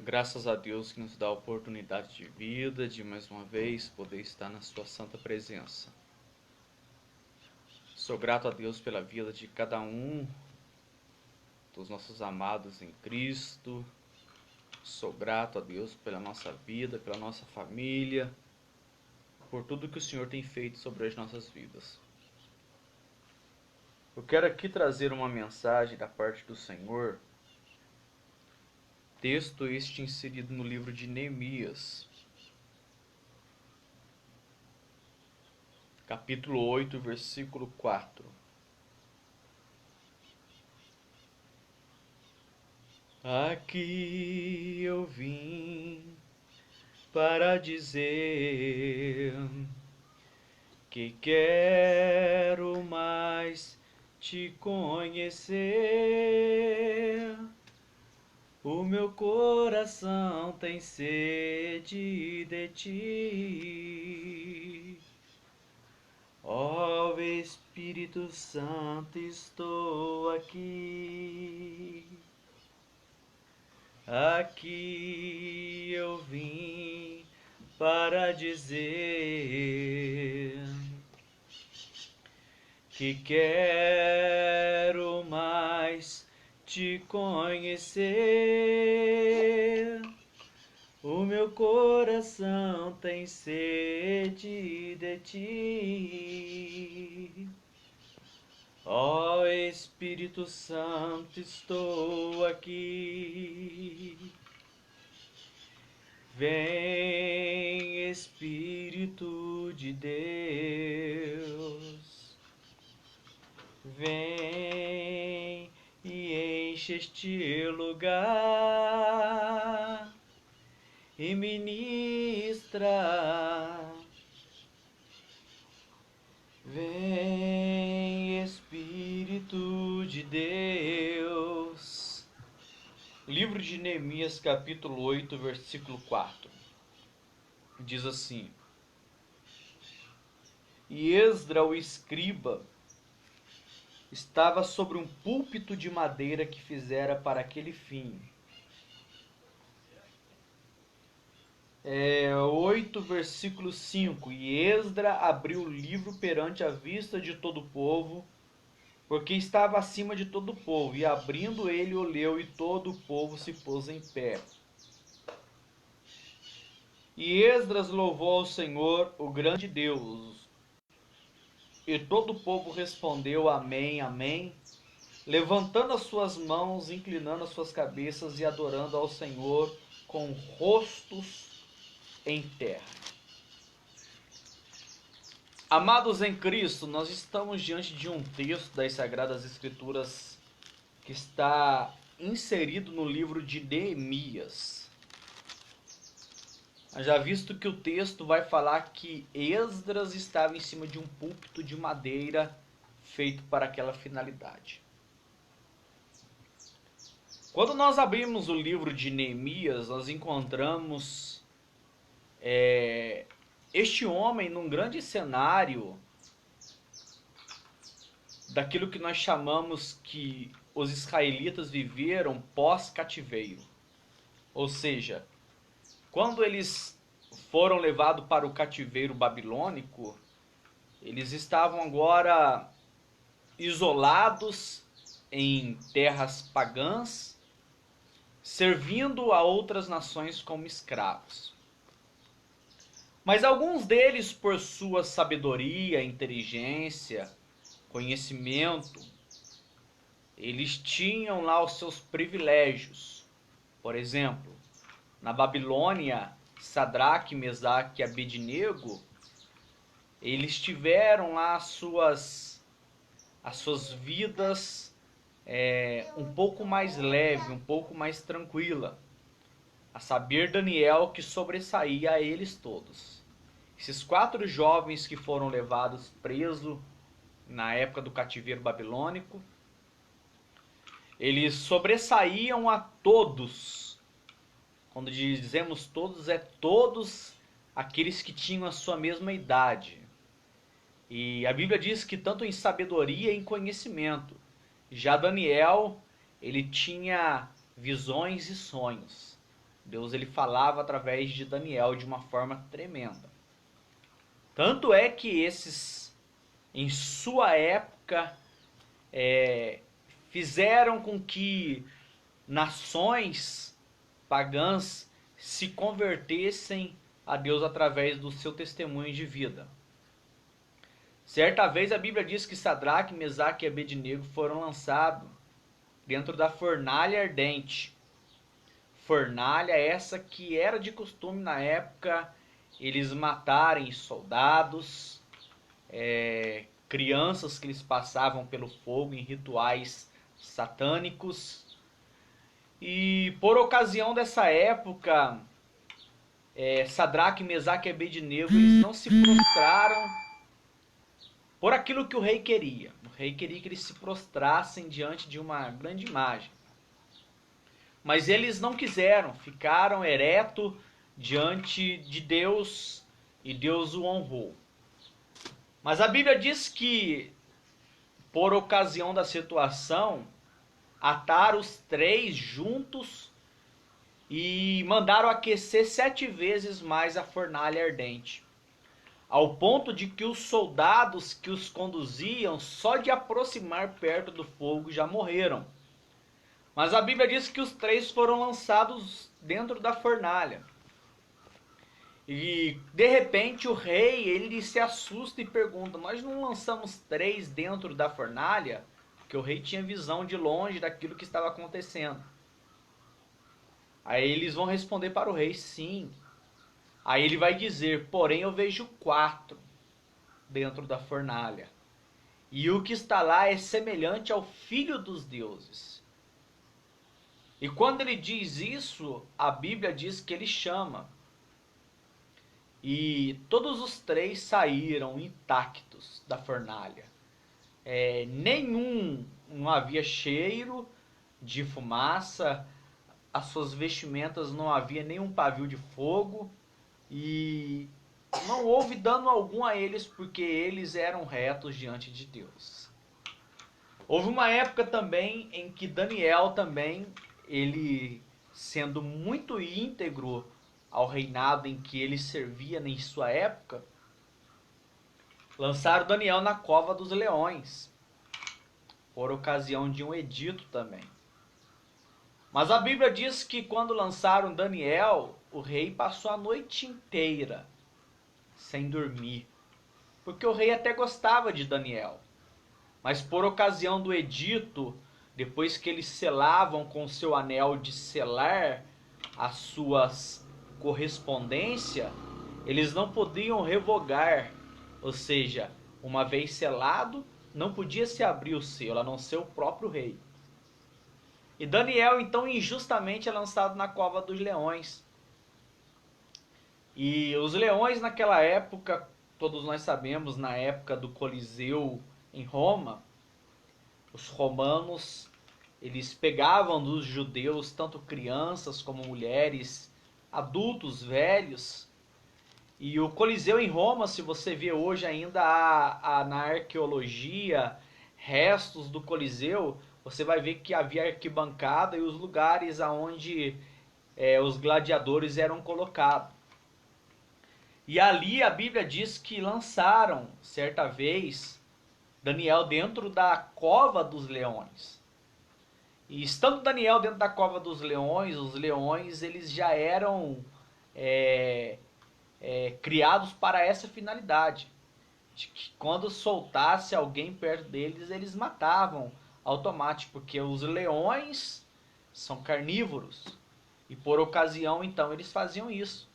Graças a Deus que nos dá a oportunidade de vida, de mais uma vez poder estar na sua santa presença. Sou grato a Deus pela vida de cada um dos nossos amados em Cristo. Sou grato a Deus pela nossa vida, pela nossa família, por tudo que o Senhor tem feito sobre as nossas vidas. Eu quero aqui trazer uma mensagem da parte do Senhor. Texto este inserido no livro de Neemias, capítulo 8, versículo 4. Aqui eu vim para dizer que quero mais te conhecer. O meu coração tem sede de ti. Ó Espírito Santo, estou aqui. Aqui eu vim para dizer que quero mais te conhecer. O meu coração tem sede de ti. Ó Espírito Santo, estou aqui. Vem, Espírito de Deus. Vem e enche este lugar e ministra. Vem, Espírito de Deus. Livro de Neemias, capítulo 8, versículo 4. Diz assim: E Esdra, o escriba, estava sobre um púlpito de madeira que fizera para aquele fim. 8, versículo 5. E Esdra abriu o livro perante a vista de todo o povo, porque estava acima de todo o povo, e abrindo ele o leu, e todo o povo se pôs em pé. E Esdras louvou ao Senhor, o grande Deus. E todo o povo respondeu: Amém, amém, levantando as suas mãos, inclinando as suas cabeças e adorando ao Senhor com rostos em terra. Amados em Cristo, nós estamos diante de um texto das Sagradas Escrituras que está inserido no livro de Neemias. Já visto que o texto vai falar que Esdras estava em cima de um púlpito de madeira feito para aquela finalidade. Quando nós abrimos o livro de Neemias, nós encontramos este homem num grande cenário daquilo que nós chamamos que os israelitas viveram pós-cativeiro. Ou seja, quando eles foram levados para o cativeiro babilônico, eles estavam agora isolados em terras pagãs, servindo a outras nações como escravos. Mas alguns deles, por sua sabedoria, inteligência, conhecimento, eles tinham lá os seus privilégios. Por exemplo, na Babilônia, Sadraque, Mesaque e Abednego, eles tiveram lá as suas vidas um pouco mais leve, um pouco mais tranquila. A saber, Daniel, que sobressaía a eles todos. Esses 4 jovens que foram levados presos na época do cativeiro babilônico, eles sobressaíam a todos. Quando dizemos todos, é todos aqueles que tinham a sua mesma idade. E a Bíblia diz que tanto em sabedoria e em conhecimento. Já Daniel, ele tinha visões e sonhos. Deus ele falava através de Daniel de uma forma tremenda. Tanto é que esses, em sua época, fizeram com que nações pagãs se convertessem a Deus através do seu testemunho de vida. Certa vez a Bíblia diz que Sadraque, Mesaque e Abednego foram lançados dentro da fornalha ardente. Fornalha essa que era de costume na época eles matarem soldados, crianças que eles passavam pelo fogo em rituais satânicos. E por ocasião dessa época, Sadraque, Mesaque e Abednego eles não se prostraram por aquilo que o rei queria. O rei queria que eles se prostrassem diante de uma grande imagem. Mas eles não quiseram, ficaram eretos diante de Deus e Deus o honrou. Mas a Bíblia diz que, por ocasião da situação, ataram os três juntos e mandaram aquecer 7 vezes mais a fornalha ardente. Ao ponto de que os soldados que os conduziam, só de aproximar perto do fogo, já morreram. Mas a Bíblia diz que os 3 foram lançados dentro da fornalha. E de repente o rei ele se assusta e pergunta: nós não lançamos 3 dentro da fornalha? Porque o rei tinha visão de longe daquilo que estava acontecendo. Aí eles vão responder para o rei: sim. Aí ele vai dizer: porém eu vejo 4 dentro da fornalha. E o que está lá é semelhante ao Filho dos deuses. E quando ele diz isso, a Bíblia diz que ele chama. E todos os 3 saíram intactos da fornalha. Não havia cheiro de fumaça, as suas vestimentas não havia nenhum pavio de fogo. E não houve dano algum a eles, porque eles eram retos diante de Deus. Houve uma época também em que Daniel também, ele sendo muito íntegro ao reinado em que ele servia em sua época, lançaram Daniel na cova dos leões, por ocasião de um edito também. Mas a Bíblia diz que quando lançaram Daniel, o rei passou a noite inteira sem dormir, porque o rei até gostava de Daniel. Mas por ocasião do edito, depois que eles selavam com seu anel de selar as suas correspondências, eles não podiam revogar, ou seja, uma vez selado, não podia se abrir o selo, a não ser o próprio rei. E Daniel, então, injustamente é lançado na cova dos leões. E os leões naquela época, todos nós sabemos, na época do Coliseu em Roma, os romanos, eles pegavam dos judeus tanto crianças como mulheres, adultos, velhos. E o Coliseu em Roma, se você vê hoje ainda na arqueologia, restos do Coliseu, você vai ver que havia arquibancada e os lugares aonde os gladiadores eram colocados. E ali a Bíblia diz que lançaram, certa vez, Daniel dentro da cova dos leões. E estando Daniel dentro da cova dos leões, os leões eles já eram criados para essa finalidade. De que quando soltasse alguém perto deles, eles matavam automático, porque os leões são carnívoros. E por ocasião, então, eles faziam isso.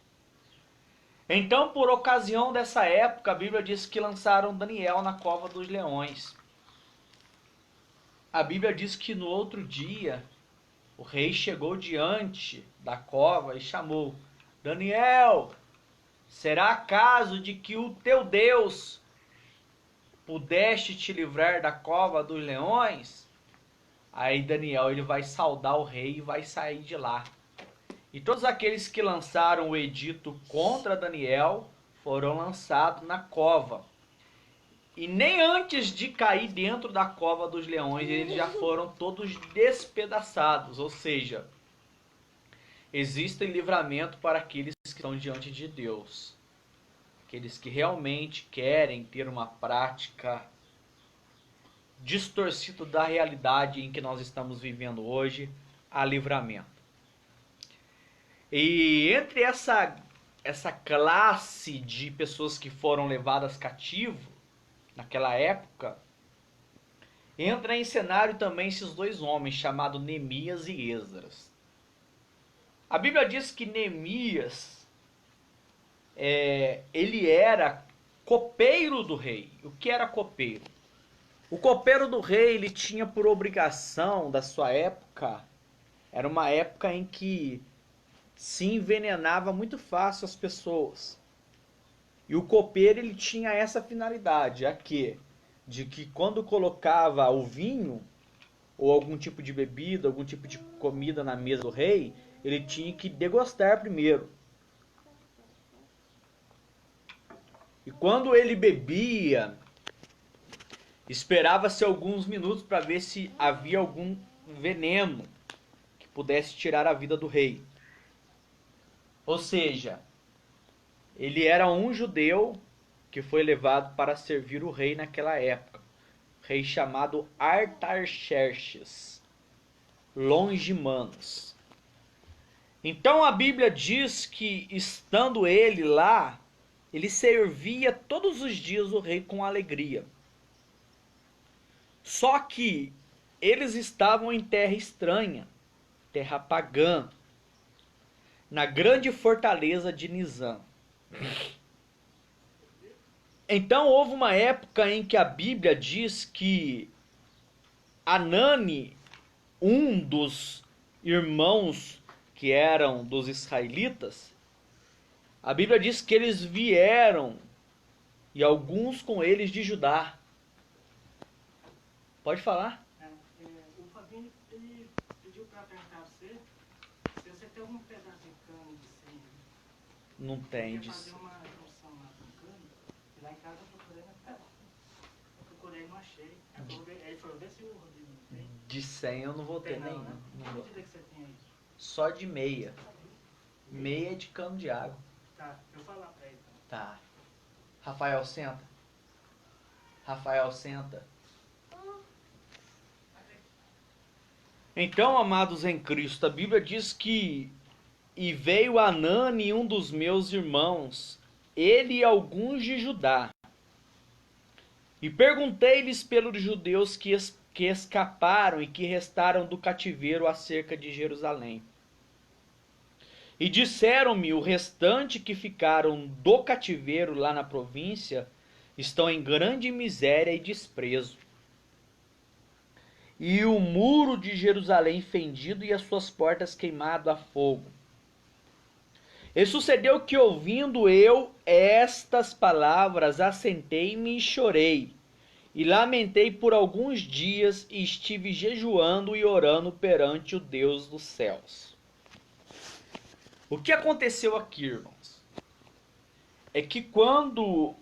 Então, por ocasião dessa época, a Bíblia diz que lançaram Daniel na cova dos leões. A Bíblia diz que no outro dia, o rei chegou diante da cova e chamou: Daniel, será caso de que o teu Deus pudeste te livrar da cova dos leões? Aí Daniel ele vai saudar o rei e vai sair de lá. E todos aqueles que lançaram o edito contra Daniel foram lançados na cova. E nem antes de cair dentro da cova dos leões, eles já foram todos despedaçados. Ou seja, existe livramento para aqueles que estão diante de Deus. Aqueles que realmente querem ter uma prática distorcida da realidade em que nós estamos vivendo hoje, há livramento. E entre essa classe de pessoas que foram levadas cativo naquela época, entra em cenário também esses dois homens chamados Neemias e Esdras. A Bíblia diz que Neemias ele era copeiro do rei. O que era copeiro? O copeiro do rei, ele tinha por obrigação da sua época, era uma época em que se envenenava muito fácil as pessoas. E o copeiro, ele tinha essa finalidade, de que quando colocava o vinho ou algum tipo de bebida, algum tipo de comida na mesa do rei, ele tinha que degustar primeiro. E quando ele bebia, esperava-se alguns minutos para ver se havia algum veneno que pudesse tirar a vida do rei. Ou seja, ele era um judeu que foi levado para servir o rei naquela época. Rei chamado Artaxerxes, Longimanus. Então a Bíblia diz que, estando ele lá, ele servia todos os dias o rei com alegria. Só que eles estavam em terra estranha, terra pagã, na grande fortaleza de Nizam. Então houve uma época em que a Bíblia diz que Anani, um dos irmãos que eram dos israelitas, a Bíblia diz que eles vieram, e alguns com eles de Judá. Pode falar? O Fabinho, ele pediu para perguntar a você se você tem algum pedaço de cano de 100. Não tem. Eu queria fazer uma junção lá com cano, e lá em casa eu procurei, não achei. Ele falou, vê se o Rodrigo não tem. De 100 eu não vou ter nenhum. Né? Não Que vou. medida que você tem aí? Só de meia. Meia de cano de água. Tá, eu vou falar pra ele. Então. Tá. Rafael, senta. Rafael, senta. Então, amados em Cristo, a Bíblia diz que e veio Anani, um dos meus irmãos, ele e alguns de Judá. E perguntei-lhes pelos judeus que escaparam e que restaram do cativeiro acerca de Jerusalém. E disseram-me, o restante que ficaram do cativeiro lá na província estão em grande miséria e desprezo. E o muro de Jerusalém fendido e as suas portas queimado a fogo. E sucedeu que, ouvindo eu estas palavras, assentei-me e chorei, e lamentei por alguns dias, e estive jejuando e orando perante o Deus dos céus. O que aconteceu aqui, irmãos? É que quando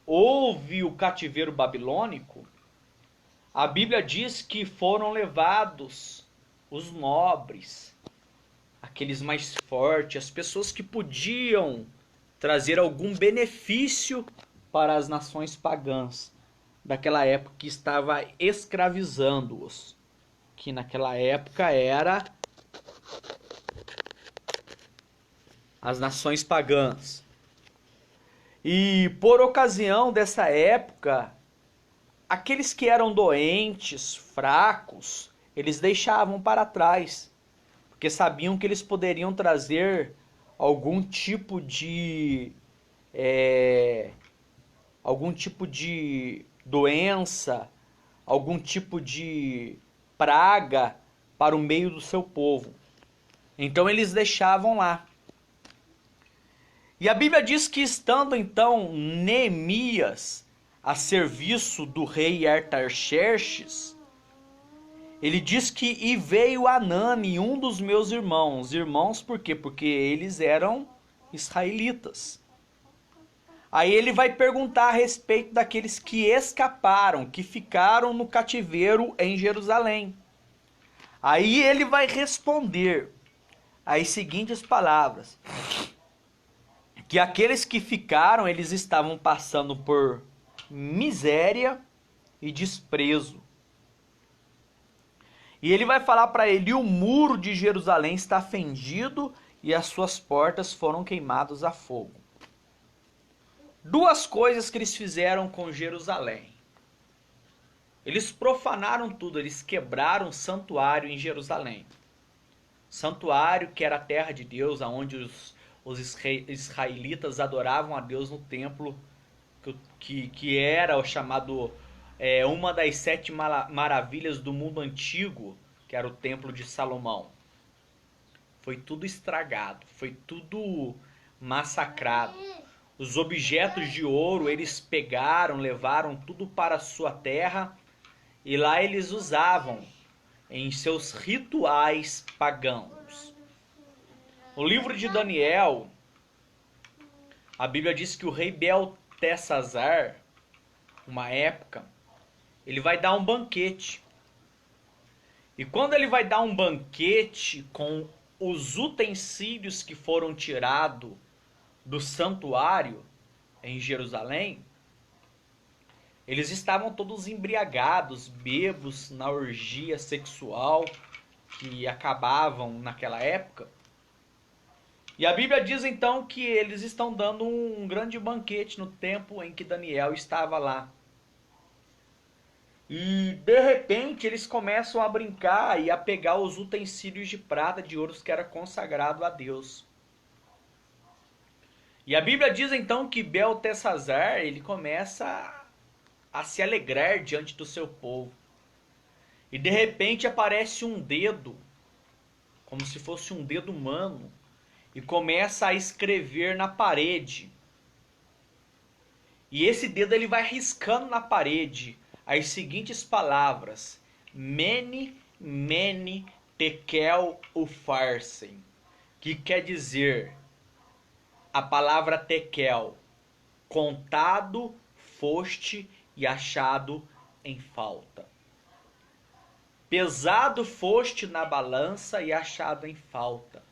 houve o cativeiro babilônico, a Bíblia diz que foram levados os nobres, aqueles mais fortes, as pessoas que podiam trazer algum benefício para as nações pagãs daquela época que estava escravizando-os, que naquela época era as nações pagãs. E por ocasião dessa época, aqueles que eram doentes, fracos, eles deixavam para trás, porque sabiam que eles poderiam trazer algum tipo de doença, algum tipo de praga para o meio do seu povo. Então eles deixavam lá. E a Bíblia diz que, estando então Neemias a serviço do rei Artaxerxes, ele diz que e veio Anani, um dos meus irmãos. Irmãos por quê? Porque eles eram israelitas. Aí ele vai perguntar a respeito daqueles que escaparam, que ficaram no cativeiro em Jerusalém. Aí ele vai responder as seguintes palavras: que aqueles que ficaram, eles estavam passando por miséria e desprezo. E ele vai falar para ele: o muro de Jerusalém está fendido e as suas portas foram queimadas a fogo. Duas coisas que eles fizeram com Jerusalém. Eles profanaram tudo, eles quebraram o santuário em Jerusalém. Santuário que era a terra de Deus, onde os israelitas adoravam a Deus no templo, que era o chamado, uma das 7 maravilhas do mundo antigo, que era o templo de Salomão. Foi tudo estragado, foi tudo massacrado. Os objetos de ouro eles pegaram, levaram tudo para a sua terra, e lá eles usavam em seus rituais pagãos. No livro de Daniel, a Bíblia diz que o rei Beltesazar, uma época, ele vai dar um banquete. E quando ele vai dar um banquete com os utensílios que foram tirados do santuário em Jerusalém, eles estavam todos embriagados, bêbados na orgia sexual que acabavam naquela época. E a Bíblia diz então que eles estão dando um grande banquete no tempo em que Daniel estava lá. E de repente eles começam a brincar e a pegar os utensílios de prata, de ouro que era consagrado a Deus. E a Bíblia diz então que Beltesazar, ele começa a se alegrar diante do seu povo. E de repente aparece um dedo, como se fosse um dedo humano, e começa a escrever na parede. E esse dedo ele vai riscando na parede as seguintes palavras: Mene, Mene, Tekel, Upharsin, que quer dizer a palavra Tekel: contado, foste e achado em falta. Pesado foste na balança e achado em falta.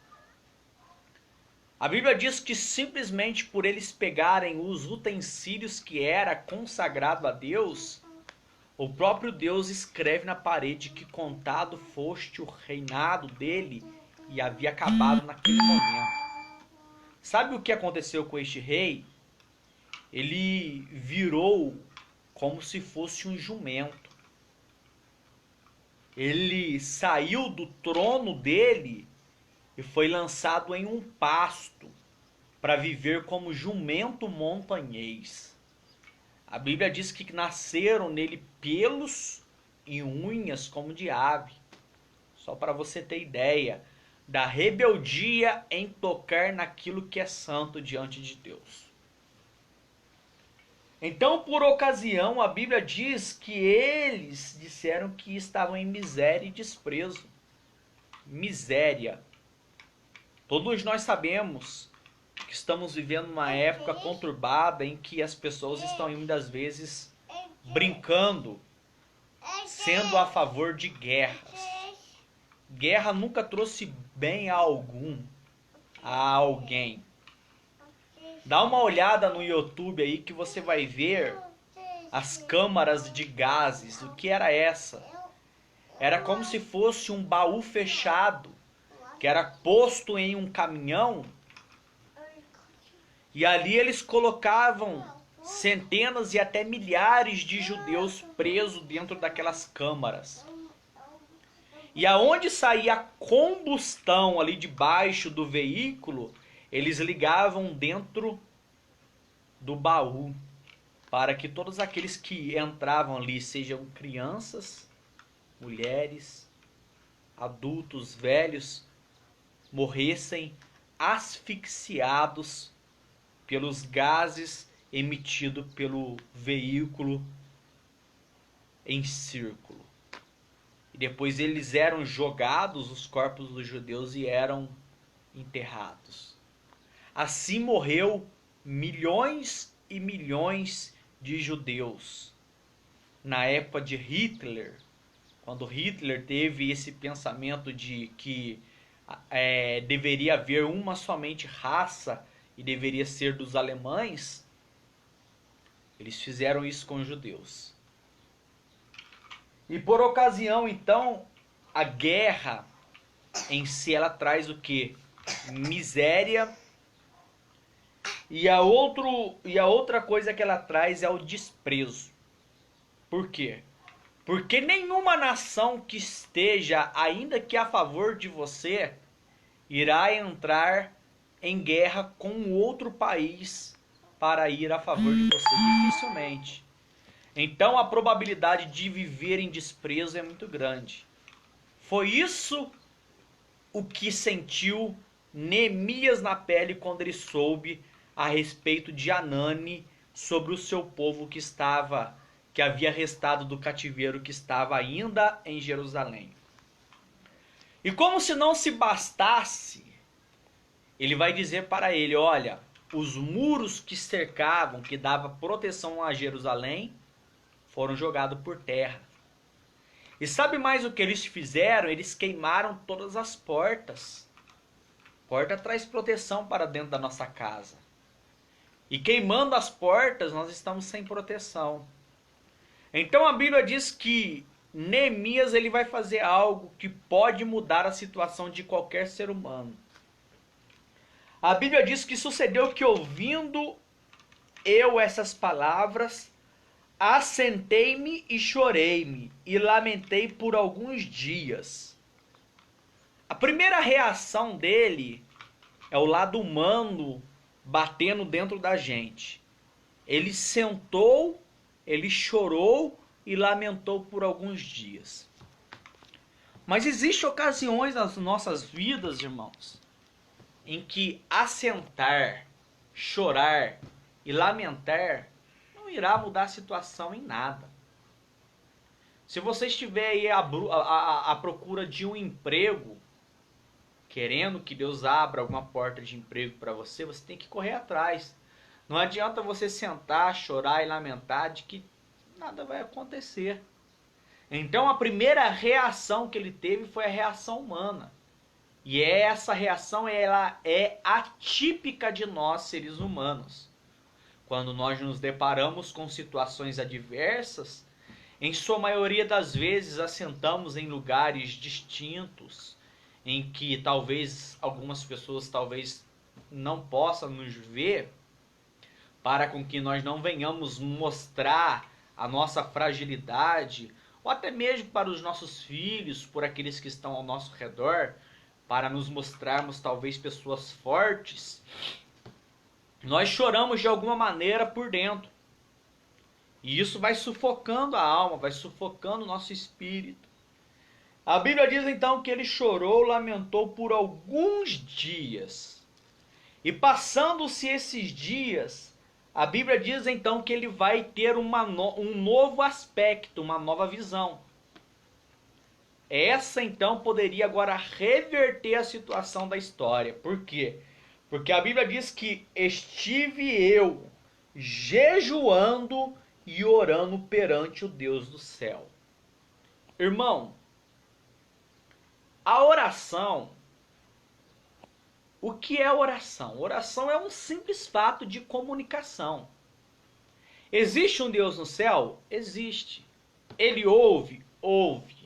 A Bíblia diz que simplesmente por eles pegarem os utensílios que era consagrado a Deus, o próprio Deus escreve na parede que contado foste o reinado dele e havia acabado naquele momento. Sabe o que aconteceu com este rei? Ele virou como se fosse um jumento. Ele saiu do trono dele e foi lançado em um pasto para viver como jumento montanhês. A Bíblia diz que nasceram nele pelos e unhas como de ave. Só para você ter ideia da rebeldia em tocar naquilo que é santo diante de Deus. Então, por ocasião, a Bíblia diz que eles disseram que estavam em miséria e desprezo. Miséria. Todos nós sabemos que estamos vivendo uma época conturbada em que as pessoas estão muitas vezes brincando, sendo a favor de guerras. Guerra nunca trouxe bem a alguém. Dá uma olhada no YouTube aí que você vai ver as câmaras de gases. O que era essa? Era como se fosse um baú fechado, que era posto em um caminhão, e ali eles colocavam centenas e até milhares de judeus presos dentro daquelas câmaras. E aonde saía a combustão ali debaixo do veículo, eles ligavam dentro do baú, para que todos aqueles que entravam ali, sejam crianças, mulheres, adultos, velhos, morressem asfixiados pelos gases emitidos pelo veículo em círculo. E depois eles eram jogados, os corpos dos judeus, e eram enterrados. Assim morreu milhões e milhões de judeus na época de Hitler, quando Hitler teve esse pensamento de que deveria haver uma somente raça e deveria ser dos alemães, eles fizeram isso com os judeus. E por ocasião, então, a guerra em si, ela traz o quê? Miséria. E a outra coisa que ela traz é o desprezo. Por quê? Porque nenhuma nação que esteja, ainda que a favor de você, irá entrar em guerra com outro país para ir a favor de você. Dificilmente. Então a probabilidade de viver em desprezo é muito grande. Foi isso o que sentiu Neemias na pele quando ele soube a respeito de Anani sobre o seu povo que havia restado do cativeiro, que estava ainda em Jerusalém. E como se não se bastasse, ele vai dizer para ele, olha, os muros que cercavam, que davam proteção a Jerusalém, foram jogados por terra. E sabe mais o que eles fizeram? Eles queimaram todas as portas. Porta traz proteção para dentro da nossa casa. E queimando as portas, nós estamos sem proteção. Então a Bíblia diz que Neemias ele vai fazer algo que pode mudar a situação de qualquer ser humano. A Bíblia diz que sucedeu que, ouvindo eu essas palavras, assentei-me e chorei-me e lamentei por alguns dias. A primeira reação dele é o lado humano batendo dentro da gente. Ele sentou, ele chorou e lamentou por alguns dias. Mas existem ocasiões nas nossas vidas, irmãos, em que assentar, chorar e lamentar não irá mudar a situação em nada. Se você estiver aí à procura de um emprego, querendo que Deus abra alguma porta de emprego para você, você tem que correr atrás. Não adianta você sentar, chorar e lamentar de que nada vai acontecer. Então a primeira reação que ele teve foi a reação humana. E essa reação ela é atípica de nós, seres humanos. Quando nós nos deparamos com situações adversas, em sua maioria das vezes assentamos em lugares distintos, em que talvez algumas pessoas não possam nos ver, para com que nós não venhamos mostrar a nossa fragilidade, ou até mesmo para os nossos filhos, por aqueles que estão ao nosso redor, para nos mostrarmos talvez pessoas fortes. Nós choramos de alguma maneira por dentro. E isso vai sufocando a alma, vai sufocando o nosso espírito. A Bíblia diz então que ele chorou, lamentou por alguns dias. E passando-se esses dias, a Bíblia diz então que ele vai ter um novo aspecto, uma nova visão. Essa então poderia agora reverter a situação da história. Por quê? Porque a Bíblia diz que estive eu jejuando e orando perante o Deus do céu. Irmão, a oração, o que é oração? Oração é um simples fato de comunicação. Existe um Deus no céu? Existe. Ele ouve? Ouve.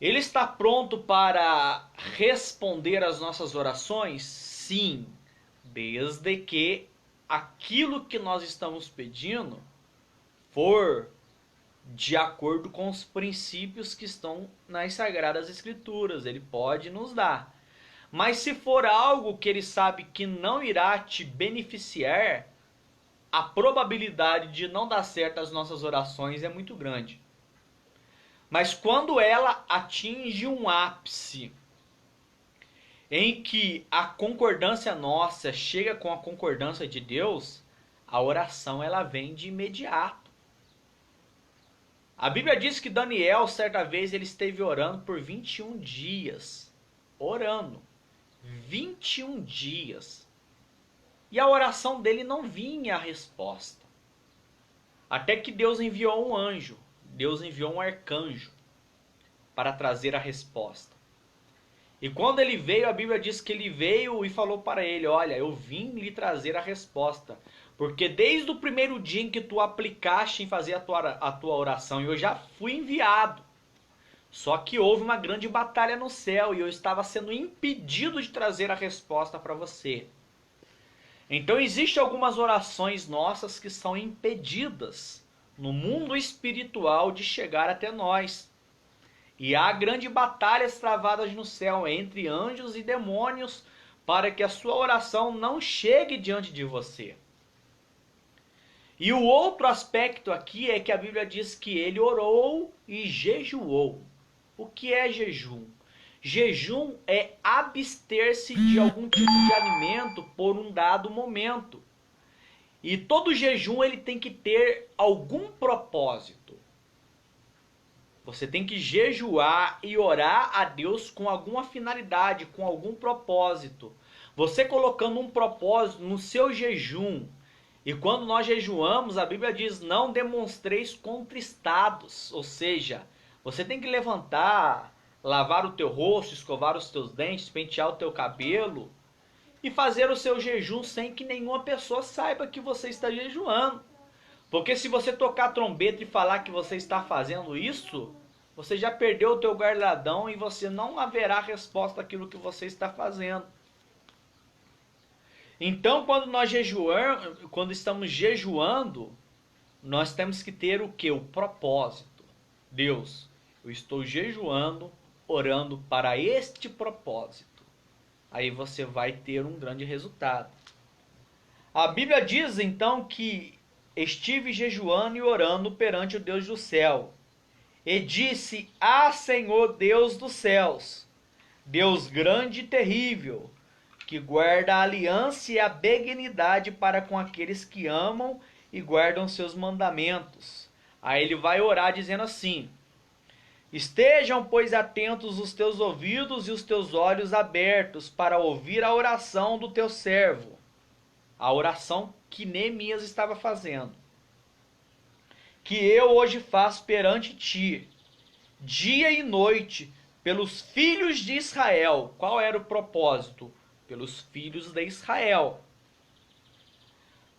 Ele está pronto para responder às nossas orações? Sim, desde que aquilo que nós estamos pedindo for de acordo com os princípios que estão nas Sagradas Escrituras. Ele pode nos dar. Mas se for algo que ele sabe que não irá te beneficiar, a probabilidade de não dar certo as nossas orações é muito grande. Mas quando ela atinge um ápice em que a concordância nossa chega com a concordância de Deus, a oração ela vem de imediato. A Bíblia diz que Daniel, certa vez, ele esteve orando por 21 dias. Orando. 21 dias. E a oração dele não vinha a resposta. Até que Deus enviou um anjo. Deus enviou um arcanjo para trazer a resposta. E quando ele veio, a Bíblia diz que ele veio e falou para ele: olha, eu vim lhe trazer a resposta. Porque desde o primeiro dia em que tu aplicaste em fazer a tua oração, eu já fui enviado. Só que houve uma grande batalha no céu e eu estava sendo impedido de trazer a resposta para você. Então existem algumas orações nossas que são impedidas no mundo espiritual de chegar até nós. E há grandes batalhas travadas no céu entre anjos e demônios para que a sua oração não chegue diante de você. E o outro aspecto aqui é que a Bíblia diz que ele orou e jejuou. O que é jejum? Jejum é abster-se de algum tipo de alimento por um dado momento. E todo jejum ele tem que ter algum propósito. Você tem que jejuar e orar a Deus com alguma finalidade, com algum propósito. Você colocando um propósito no seu jejum. E quando nós jejuamos, a Bíblia diz: não demonstreis contristados. Ou seja, você tem que levantar, lavar o teu rosto, escovar os teus dentes, pentear o teu cabelo e fazer o seu jejum sem que nenhuma pessoa saiba que você está jejuando. Porque se você tocar trombeta e falar que você está fazendo isso, você já perdeu o teu galardão e você não haverá resposta àquilo que você está fazendo. Então, quando estamos jejuando, nós temos que ter o que? O propósito. Deus, eu estou jejuando, orando para este propósito. Aí você vai ter um grande resultado. A Bíblia diz então que estive jejuando e orando perante o Deus do céu. E disse: ah, Senhor Deus dos céus, Deus grande e terrível, que guarda a aliança e a benignidade para com aqueles que amam e guardam seus mandamentos. Aí ele vai orar dizendo assim: estejam, pois, atentos os teus ouvidos e os teus olhos abertos para ouvir a oração do teu servo. A oração que Neemias estava fazendo. Que eu hoje faço perante ti, dia e noite, pelos filhos de Israel. Qual era o propósito? Pelos filhos de Israel,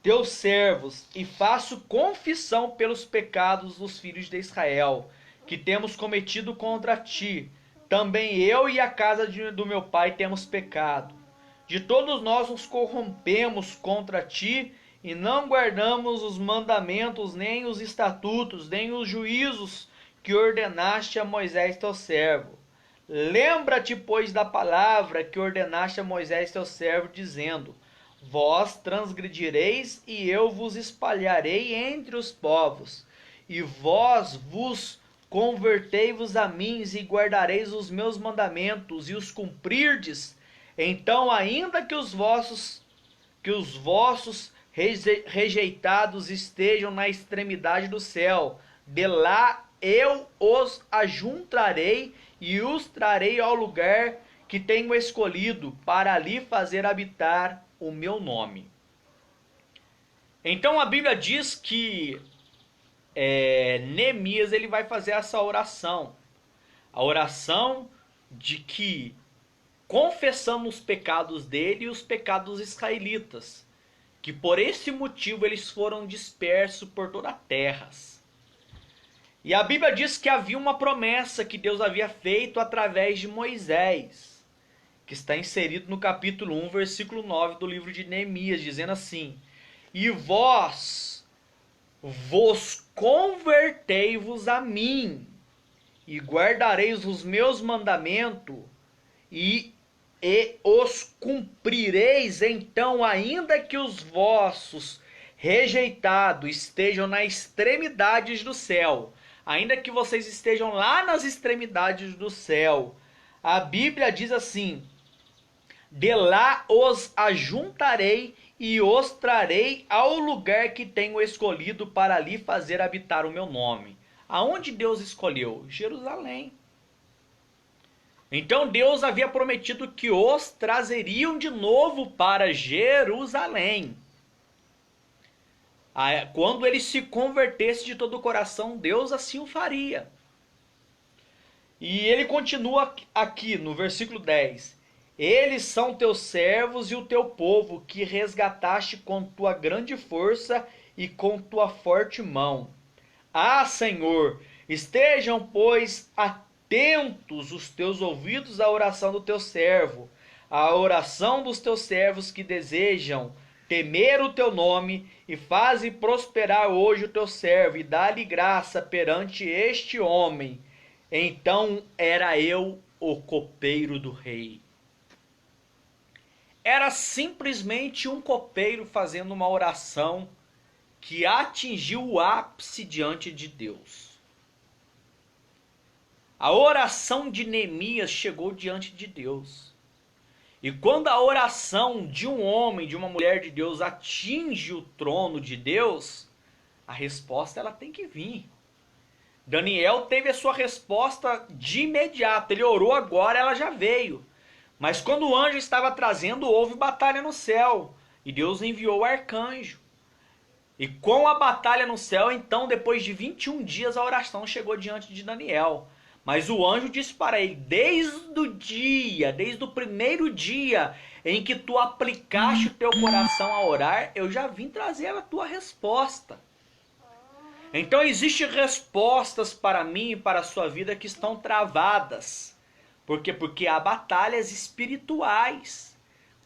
teus servos, e faço confissão pelos pecados dos filhos de Israel, que temos cometido contra ti. Também eu e a casa do meu pai temos pecado. De todos nós nos corrompemos contra ti, e não guardamos os mandamentos, nem os estatutos, nem os juízos que ordenaste a Moisés teu servo. Lembra-te, pois, da palavra que ordenaste a Moisés teu servo, dizendo: vós transgredireis e eu vos espalharei entre os povos, e vós vos convertei-vos a mim e guardareis os meus mandamentos e os cumprirdes. Então, ainda que os vossos rejeitados estejam na extremidade do céu, de lá eu os ajuntarei e os trarei ao lugar que tenho escolhido, para ali fazer habitar o meu nome. Então a Bíblia diz que Neemias ele vai fazer essa oração. A oração de que confessando os pecados dele e os pecados dos israelitas, que por esse motivo eles foram dispersos por toda a terra. E a Bíblia diz que havia uma promessa que Deus havia feito através de Moisés, que está inserido no capítulo 1, versículo 9 do livro de Neemias, dizendo assim: e vós vos convertei-vos a mim, e guardareis os meus mandamentos, e os cumprireis. Então, ainda que os vossos rejeitados estejam nas extremidades do céu, ainda que vocês estejam lá nas extremidades do céu, a Bíblia diz assim: de lá os ajuntarei e os trarei ao lugar que tenho escolhido, para ali fazer habitar o meu nome. Aonde Deus escolheu? Jerusalém. Então Deus havia prometido que os trazeriam de novo para Jerusalém. Quando ele se convertesse de todo o coração, Deus assim o faria. E ele continua aqui no versículo 10. Eles são teus servos e o teu povo, que resgataste com tua grande força e com tua forte mão. Ah, Senhor, estejam, pois, atentos os teus ouvidos à oração do teu servo, à oração dos teus servos que desejam temer o teu nome, e faze prosperar hoje o teu servo, e dá-lhe graça perante este homem. Então era eu o copeiro do rei. Era simplesmente um copeiro fazendo uma oração que atingiu o ápice diante de Deus. A oração de Neemias chegou diante de Deus. E quando a oração de um homem, de uma mulher de Deus atinge o trono de Deus, a resposta ela tem que vir. Daniel teve a sua resposta de imediato. Ele orou agora, ela já veio. Mas quando o anjo estava trazendo, houve batalha no céu. E Deus enviou o arcanjo. E com a batalha no céu, então, depois de 21 dias, a oração chegou diante de Daniel. Mas o anjo disse para ele, desde o primeiro dia em que tu aplicaste o teu coração a orar, eu já vim trazer a tua resposta. Então existem respostas para mim e para a sua vida que estão travadas. Por quê? Porque há batalhas espirituais.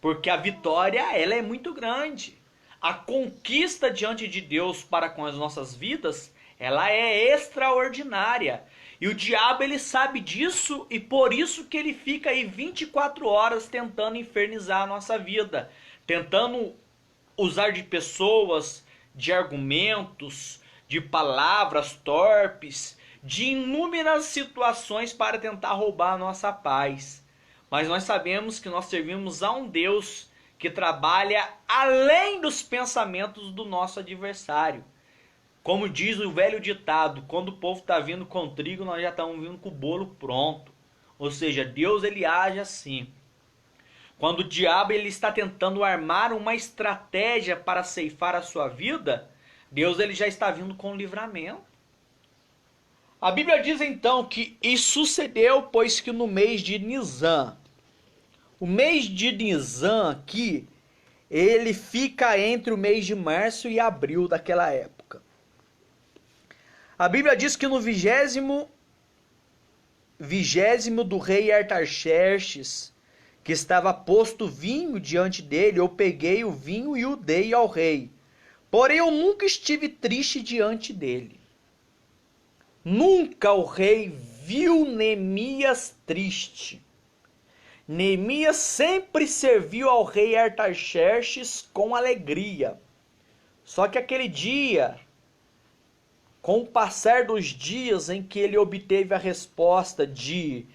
Porque a vitória, ela é muito grande. A conquista diante de Deus para com as nossas vidas, ela é extraordinária. E o diabo, ele sabe disso, e por isso que ele fica aí 24 horas tentando infernizar a nossa vida. Tentando usar de pessoas, de argumentos, de palavras torpes, de inúmeras situações para tentar roubar a nossa paz. Mas nós sabemos que nós servimos a um Deus que trabalha além dos pensamentos do nosso adversário. Como diz o velho ditado, quando o povo está vindo com trigo, nós já estamos vindo com o bolo pronto. Ou seja, Deus ele age assim. Quando o diabo ele está tentando armar uma estratégia para ceifar a sua vida, Deus ele já está vindo com livramento. A Bíblia diz então que e sucedeu, pois que no mês de Nisan, o mês de Nisan aqui, ele fica entre o mês de março e abril daquela época. A Bíblia diz que no vigésimo do rei Artaxerxes, que estava posto vinho diante dele, eu peguei o vinho e o dei ao rei. Porém eu nunca estive triste diante dele. Nunca o rei viu Neemias triste. Neemias sempre serviu ao rei Artaxerxes com alegria. Só que aquele dia, com o passar dos dias em que ele obteve a resposta de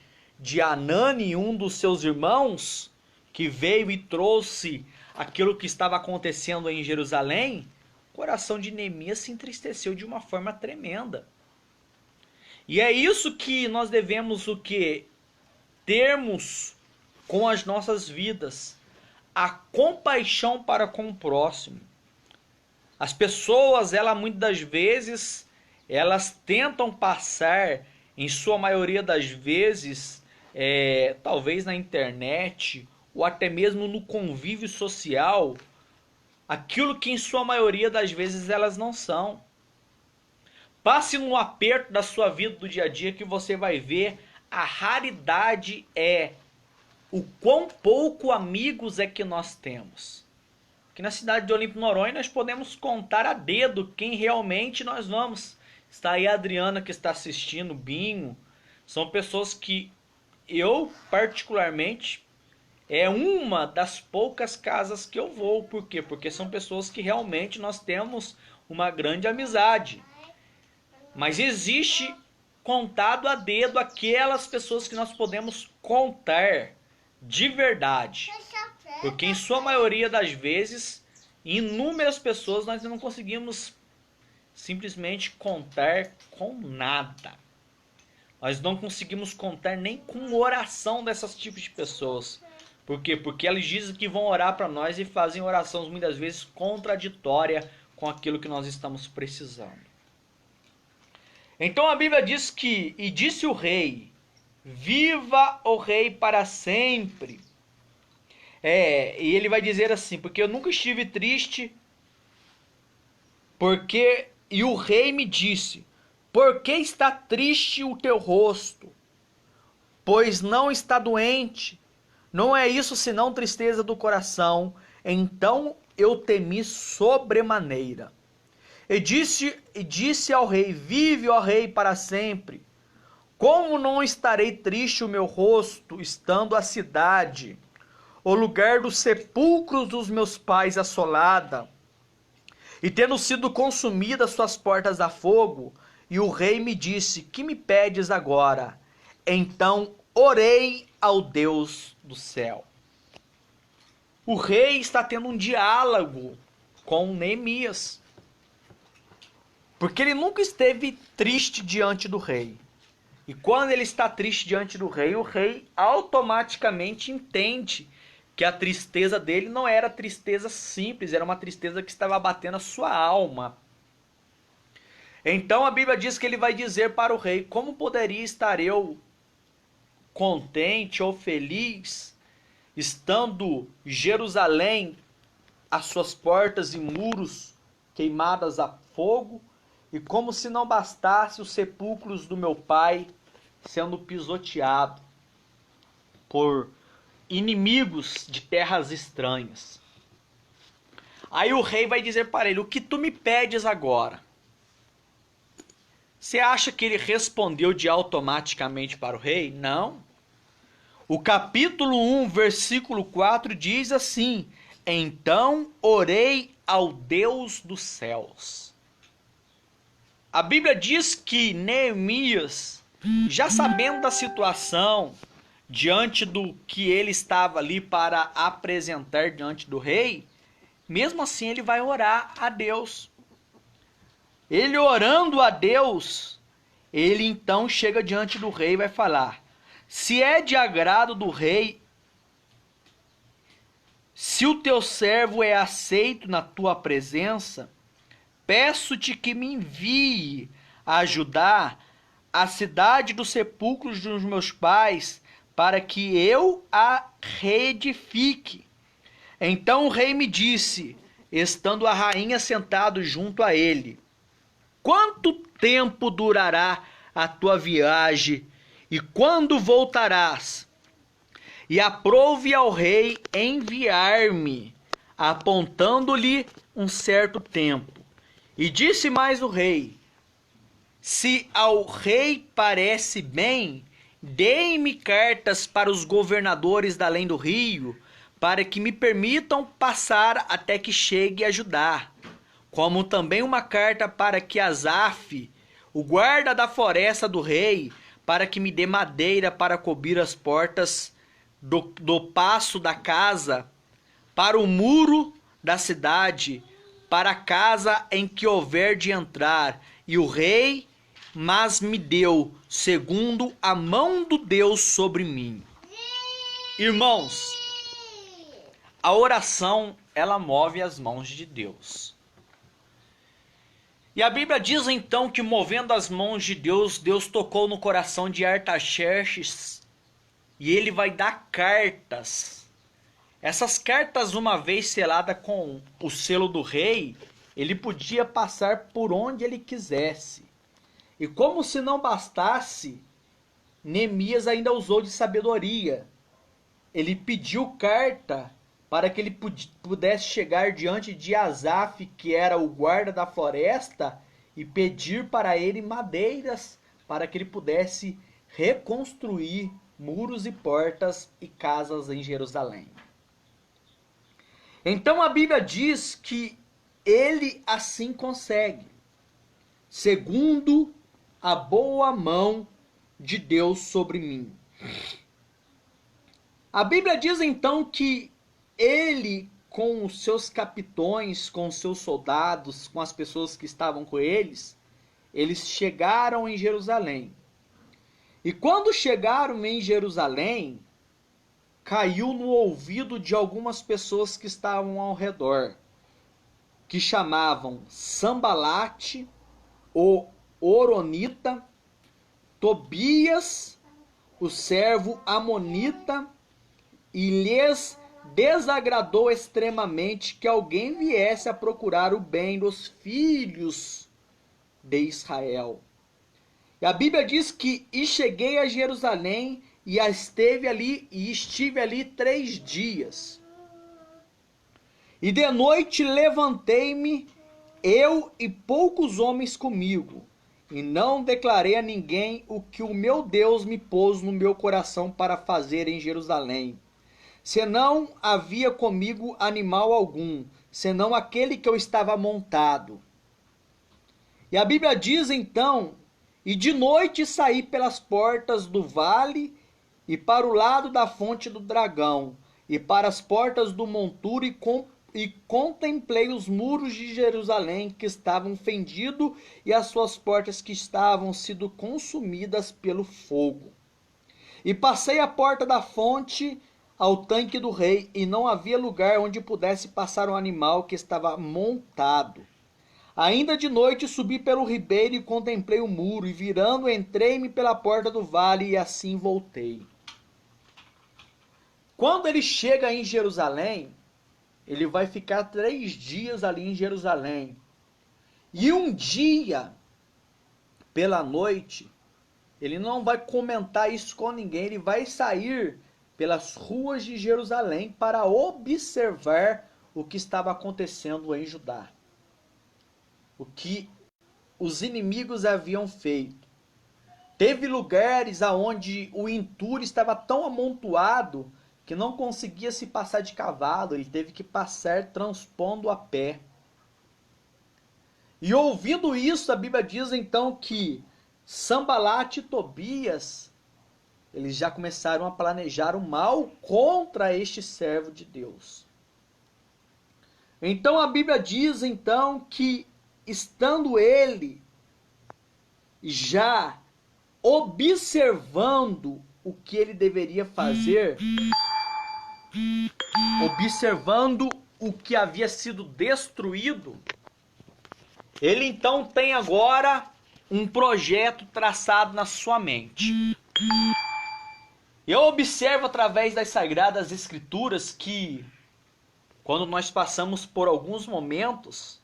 Anani, um dos seus irmãos, que veio e trouxe aquilo que estava acontecendo em Jerusalém, o coração de Neemias se entristeceu de uma forma tremenda. E é isso que nós devemos termos com as nossas vidas, a compaixão para com o próximo. As pessoas, muitas das vezes, elas tentam passar, em sua maioria das vezes, talvez na internet, ou até mesmo no convívio social, aquilo que em sua maioria das vezes elas não são. Passe no aperto da sua vida do dia a dia que você vai ver a raridade o quão pouco amigos é que nós temos. Aqui na cidade de Olímpio Noronha nós podemos contar a dedo quem realmente nós vamos. Está aí a Adriana que está assistindo, Binho. São pessoas que eu particularmente é uma das poucas casas que eu vou. Por quê? Porque são pessoas que realmente nós temos uma grande amizade. Mas existe contado a dedo aquelas pessoas que nós podemos contar de verdade. Porque em sua maioria das vezes, inúmeras pessoas nós não conseguimos simplesmente contar com nada. Nós não conseguimos contar nem com oração dessas tipos de pessoas. Por quê? Porque eles dizem que vão orar para nós e fazem orações muitas vezes contraditórias com aquilo que nós estamos precisando. Então a Bíblia diz que, e disse o rei, viva o rei para sempre. E ele vai dizer assim, porque eu nunca estive triste, e o rei me disse, por que está triste o teu rosto? Pois não está doente, não é isso senão tristeza do coração. Então eu temi sobremaneira. E disse ao rei, vive, ó rei, para sempre. Como não estarei triste o meu rosto, estando a cidade, o lugar dos sepulcros dos meus pais assolada, e tendo sido consumidas suas portas a fogo? E o rei me disse, que me pedes agora? Então orei ao Deus do céu. O rei está tendo um diálogo com Neemias, porque ele nunca esteve triste diante do rei. E quando ele está triste diante do rei, o rei automaticamente entende que a tristeza dele não era tristeza simples, era uma tristeza que estava abatendo a sua alma. Então a Bíblia diz que ele vai dizer para o rei, como poderia estar eu contente ou feliz, estando Jerusalém, as suas portas e muros queimadas a fogo, e como se não bastasse os sepulcros do meu pai sendo pisoteado por inimigos de terras estranhas. Aí o rei vai dizer para ele, o que tu me pedes agora? Você acha que ele respondeu automaticamente para o rei? Não. O capítulo 1, versículo 4 diz assim, então orei ao Deus dos céus. A Bíblia diz que Neemias, já sabendo da situação, diante do que ele estava ali para apresentar diante do rei, mesmo assim ele vai orar a Deus. Ele orando a Deus, ele então chega diante do rei e vai falar, se é de agrado do rei, se o teu servo é aceito na tua presença, peço-te que me envie a ajudar a cidade dos sepulcros dos meus pais, para que eu a reedifique. Então o rei me disse, estando a rainha sentado junto a ele, quanto tempo durará a tua viagem e quando voltarás? E aprouve ao rei enviar-me, apontando-lhe um certo tempo. E disse mais o rei, se ao rei parece bem, dê-me cartas para os governadores da além do rio, para que me permitam passar até que chegue a Judá, como também uma carta para que Asaf, o guarda da floresta do rei, para que me dê madeira para cobrir as portas do paço da casa, para o muro da cidade, para a casa em que houver de entrar. E o rei mas me deu segundo a mão do Deus sobre mim. Irmãos, a oração, ela move as mãos de Deus. E a Bíblia diz então que movendo as mãos de Deus, Deus tocou no coração de Artaxerxes e ele vai dar cartas. Essas cartas, uma vez selada com o selo do rei, ele podia passar por onde ele quisesse. E como se não bastasse, Neemias ainda usou de sabedoria. Ele pediu carta para que ele pudesse chegar diante de Asaf, que era o guarda da floresta, e pedir para ele madeiras para que ele pudesse reconstruir muros e portas e casas em Jerusalém. Então a Bíblia diz que ele assim consegue, segundo a boa mão de Deus sobre mim. A Bíblia diz então que ele, com os seus capitões, com os seus soldados, com as pessoas que estavam com eles chegaram em Jerusalém. E quando chegaram em Jerusalém, caiu no ouvido de algumas pessoas que estavam ao redor que chamavam Sambalate, o Horonita, Tobias, o servo Amonita, e lhes desagradou extremamente que alguém viesse a procurar o bem dos filhos de Israel. E a Bíblia diz que e cheguei a Jerusalém e estive ali 3 dias. E de noite levantei-me, eu e poucos homens comigo, e não declarei a ninguém o que o meu Deus me pôs no meu coração para fazer em Jerusalém. Senão havia comigo animal algum, senão aquele que eu estava montado. E a Bíblia diz então, e de noite saí pelas portas do vale, e para o lado da fonte do dragão, e para as portas do monturo, e contemplei os muros de Jerusalém que estavam fendidos, e as suas portas que estavam sido consumidas pelo fogo. E passei a porta da fonte ao tanque do rei, e não havia lugar onde pudesse passar um animal que estava montado. Ainda de noite subi pelo ribeiro e contemplei o muro, e virando entrei-me pela porta do vale, e assim voltei. Quando ele chega em Jerusalém, ele vai ficar 3 dias ali em Jerusalém. E um dia, pela noite, ele não vai comentar isso com ninguém, ele vai sair pelas ruas de Jerusalém para observar o que estava acontecendo em Judá. O que os inimigos haviam feito. Teve lugares aonde o entulho estava tão amontoado que não conseguia se passar de cavalo, ele teve que passar transpondo a pé. E ouvindo isso, a Bíblia diz então que Sambalate e Tobias, eles já começaram a planejar o mal contra este servo de Deus. Então a Bíblia diz então que, estando ele já observando o que ele deveria fazer, observando o que havia sido destruído, ele então tem agora um projeto traçado na sua mente. Eu observo através das Sagradas Escrituras que, quando nós passamos por alguns momentos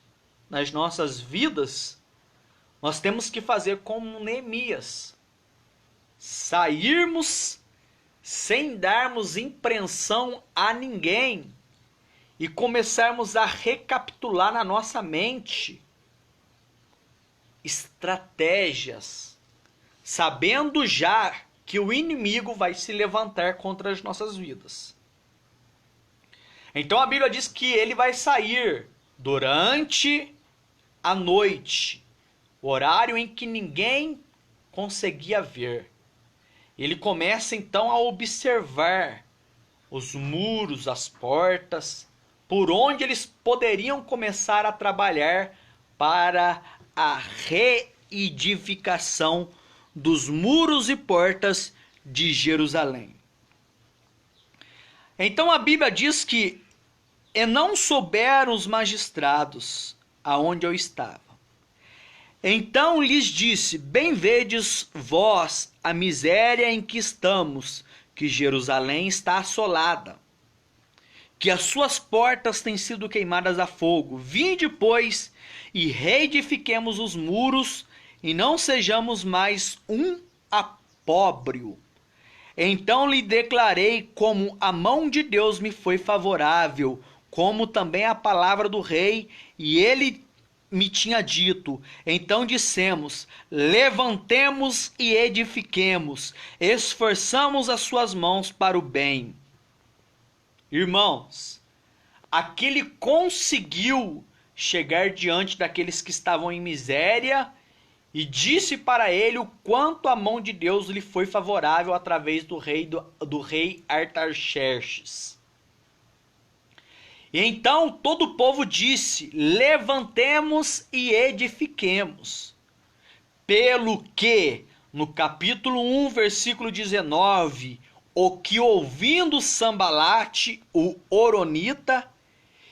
nas nossas vidas, nós temos que fazer como Neemias, sairmos sem darmos impressão a ninguém e começarmos a recapitular na nossa mente estratégias, sabendo já que o inimigo vai se levantar contra as nossas vidas. Então a Bíblia diz que ele vai sair durante a noite, horário em que ninguém conseguia ver. Ele começa então a observar os muros, as portas, por onde eles poderiam começar a trabalhar para a reedificação dos muros e portas de Jerusalém. Então a Bíblia diz que e não souberam os magistrados aonde eu estava. Então lhes disse: bem vedes vós a miséria em que estamos, que Jerusalém está assolada, que as suas portas têm sido queimadas a fogo. Vinde, pois, e reedifiquemos os muros, e não sejamos mais um opróbrio. Então lhe declarei como a mão de Deus me foi favorável, como também a palavra do rei, e ele me tinha dito. Então dissemos: levantemos e edifiquemos, esforçamos as suas mãos para o bem. Irmãos, aquele conseguiu chegar diante daqueles que estavam em miséria e disse para ele o quanto a mão de Deus lhe foi favorável através do rei Artaxerxes. E então todo o povo disse: levantemos e edifiquemos. Pelo que, no capítulo 1, versículo 19, o que ouvindo Sambalate, o Horonita,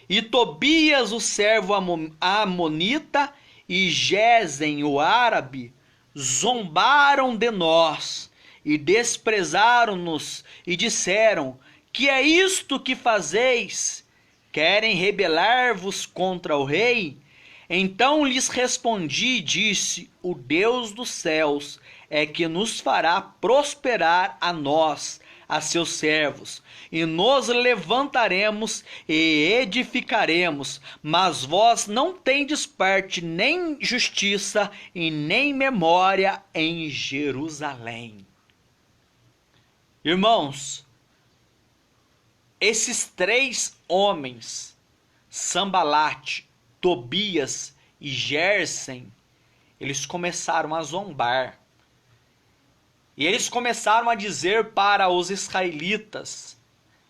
E Tobias, o servo amonita, e Gesem, o árabe, zombaram de nós e desprezaram-nos e disseram: que é isto que fazeis? Querem rebelar-vos contra o rei? Então lhes respondi e disse: o Deus dos céus é que nos fará prosperar a nós, a seus servos, e nos levantaremos e edificaremos, mas vós não tendes parte nem justiça e nem memória em Jerusalém. Irmãos, esses três homens, Sambalate, Tobias e Gesem, eles começaram a zombar. E eles começaram a dizer para os israelitas,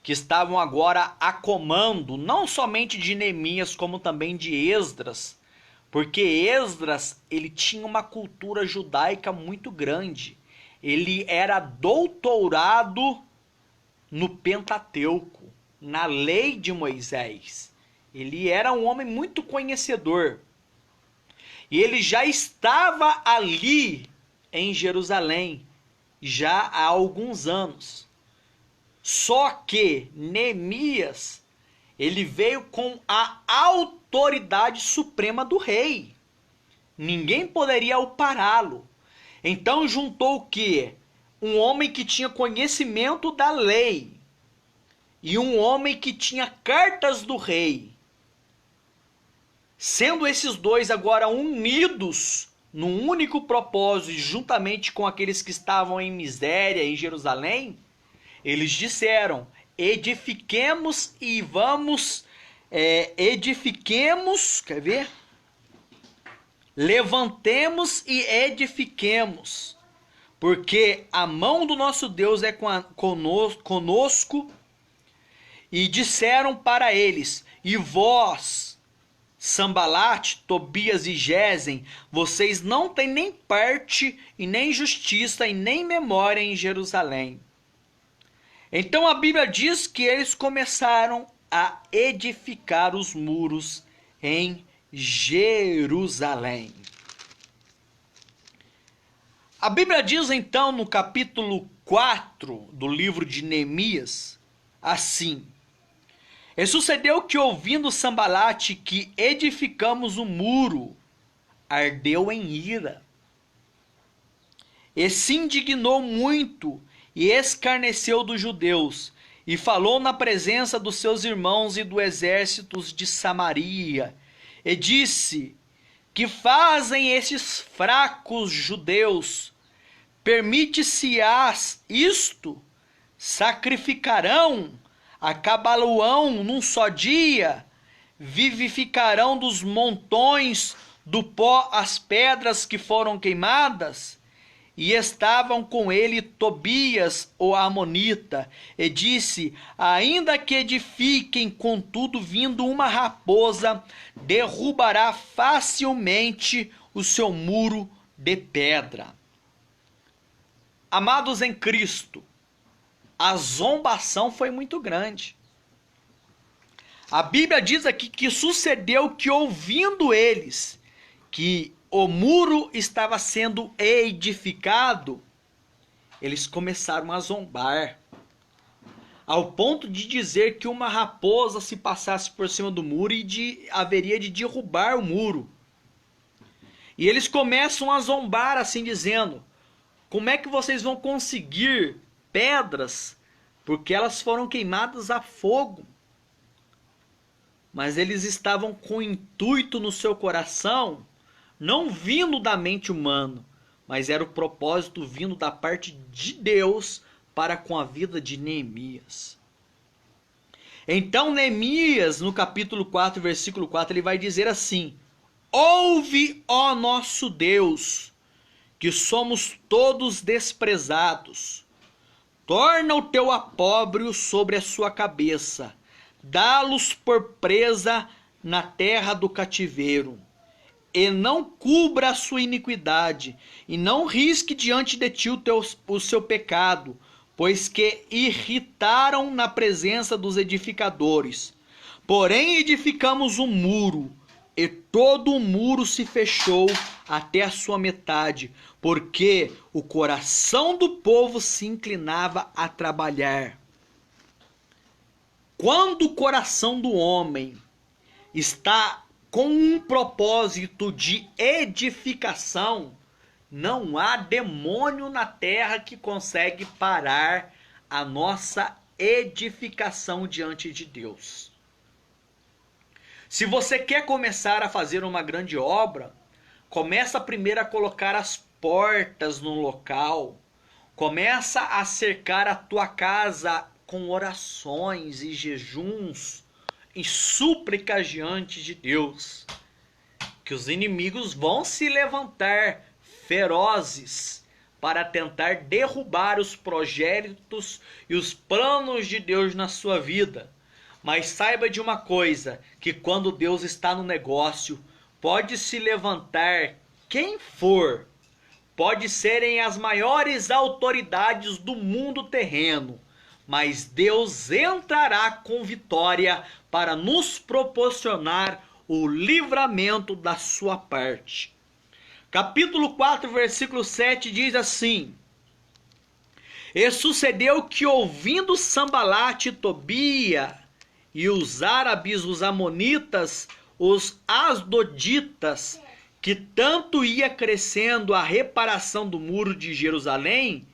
que estavam agora a comando, não somente de Neemias, como também de Esdras, porque Esdras, ele tinha uma cultura judaica muito grande. Ele era doutorado no Pentateuco, na lei de Moisés. Ele era um homem muito conhecedor. E ele já estava ali em Jerusalém, já há alguns anos. Só que Neemias, ele veio com a autoridade suprema do rei. Ninguém poderia pará-lo. Então juntou o quê? Um homem que tinha conhecimento da lei e um homem que tinha cartas do rei. Sendo esses dois agora unidos num único propósito, juntamente com aqueles que estavam em miséria em Jerusalém, eles disseram: edifiquemos e vamos, edifiquemos, quer ver? Levantemos e edifiquemos, porque a mão do nosso Deus é conosco. E disseram para eles: e vós, Sambalate, Tobias e Gesem, vocês não têm nem parte e nem justiça e nem memória em Jerusalém. Então a Bíblia diz que eles começaram a edificar os muros em Jerusalém. A Bíblia diz então no capítulo 4 do livro de Neemias assim: e sucedeu que, ouvindo Sambalate que edificamos o muro, ardeu em ira, e se indignou muito, e escarneceu dos judeus, e falou na presença dos seus irmãos e do exército de Samaria, e disse: que fazem estes fracos judeus? Permite-se-ás isto? Sacrificarão? Acabá-lo-ão num só dia? Vivificarão dos montões do pó as pedras que foram queimadas? E estavam com ele Tobias, o amonita, e disse: ainda que edifiquem, contudo, vindo uma raposa, derrubará facilmente o seu muro de pedra. Amados em Cristo, a zombação foi muito grande. A Bíblia diz aqui que sucedeu que, ouvindo eles que o muro estava sendo edificado, eles começaram a zombar, ao ponto de dizer que uma raposa se passasse por cima do muro e haveria de derrubar o muro. E eles começam a zombar assim, dizendo: como é que vocês vão conseguir pedras, porque elas foram queimadas a fogo? Mas eles estavam com intuito no seu coração, não vindo da mente humana, mas era o propósito vindo da parte de Deus para com a vida de Neemias. Então Neemias, no capítulo 4, versículo 4, ele vai dizer assim: ouve, ó nosso Deus, que somos todos desprezados. Torna o teu opróbrio sobre a sua cabeça, dá-los por presa na terra do cativeiro, e não cubra a sua iniquidade, e não risque diante de ti o seu pecado, pois que irritaram na presença dos edificadores. Porém edificamos um muro, e todo o muro se fechou até a sua metade, porque o coração do povo se inclinava a trabalhar. Quando o coração do homem está com um propósito de edificação, não há demônio na terra que consegue parar a nossa edificação diante de Deus. Se você quer começar a fazer uma grande obra, começa primeiro a colocar as portas no local, começa a cercar a tua casa com orações e jejuns e súplicas diante de Deus, que os inimigos vão se levantar ferozes para tentar derrubar os projetos e os planos de Deus na sua vida. Mas saiba de uma coisa, que quando Deus está no negócio, pode se levantar quem for, pode serem as maiores autoridades do mundo terreno, mas Deus entrará com vitória para nos proporcionar o livramento da sua parte. Capítulo 4, versículo 7 diz assim: E sucedeu que, ouvindo Sambalate e Tobia, e os árabes, os amonitas, os asdoditas, que tanto ia crescendo a reparação do muro de Jerusalém,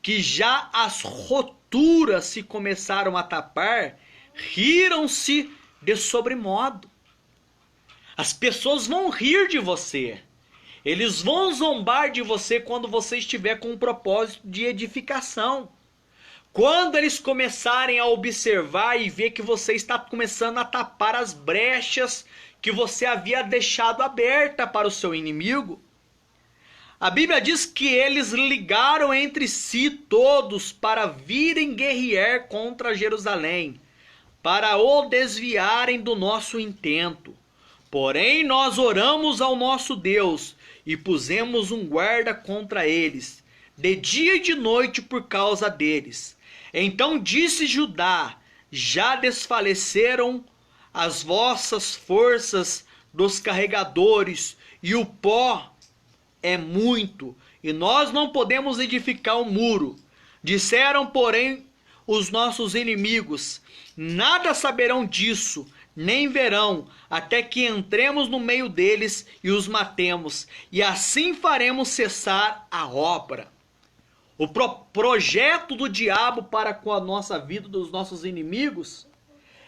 que já as roturas se começaram a tapar, riram-se de sobremodo. As pessoas vão rir de você. Eles vão zombar de você quando você estiver com um propósito de edificação. Quando eles começarem a observar e ver que você está começando a tapar as brechas que você havia deixado aberta para o seu inimigo. A Bíblia diz que eles ligaram entre si todos para virem guerrear contra Jerusalém, para o desviarem do nosso intento. Porém nós oramos ao nosso Deus e pusemos um guarda contra eles, de dia e de noite por causa deles. Então disse Judá: já desfaleceram as vossas forças dos carregadores, e o pó é muito, e nós não podemos edificar o muro. Disseram, porém, os nossos inimigos: nada saberão disso, nem verão, até que entremos no meio deles e os matemos, e assim faremos cessar a obra. O projeto do diabo para com a nossa vida, dos nossos inimigos,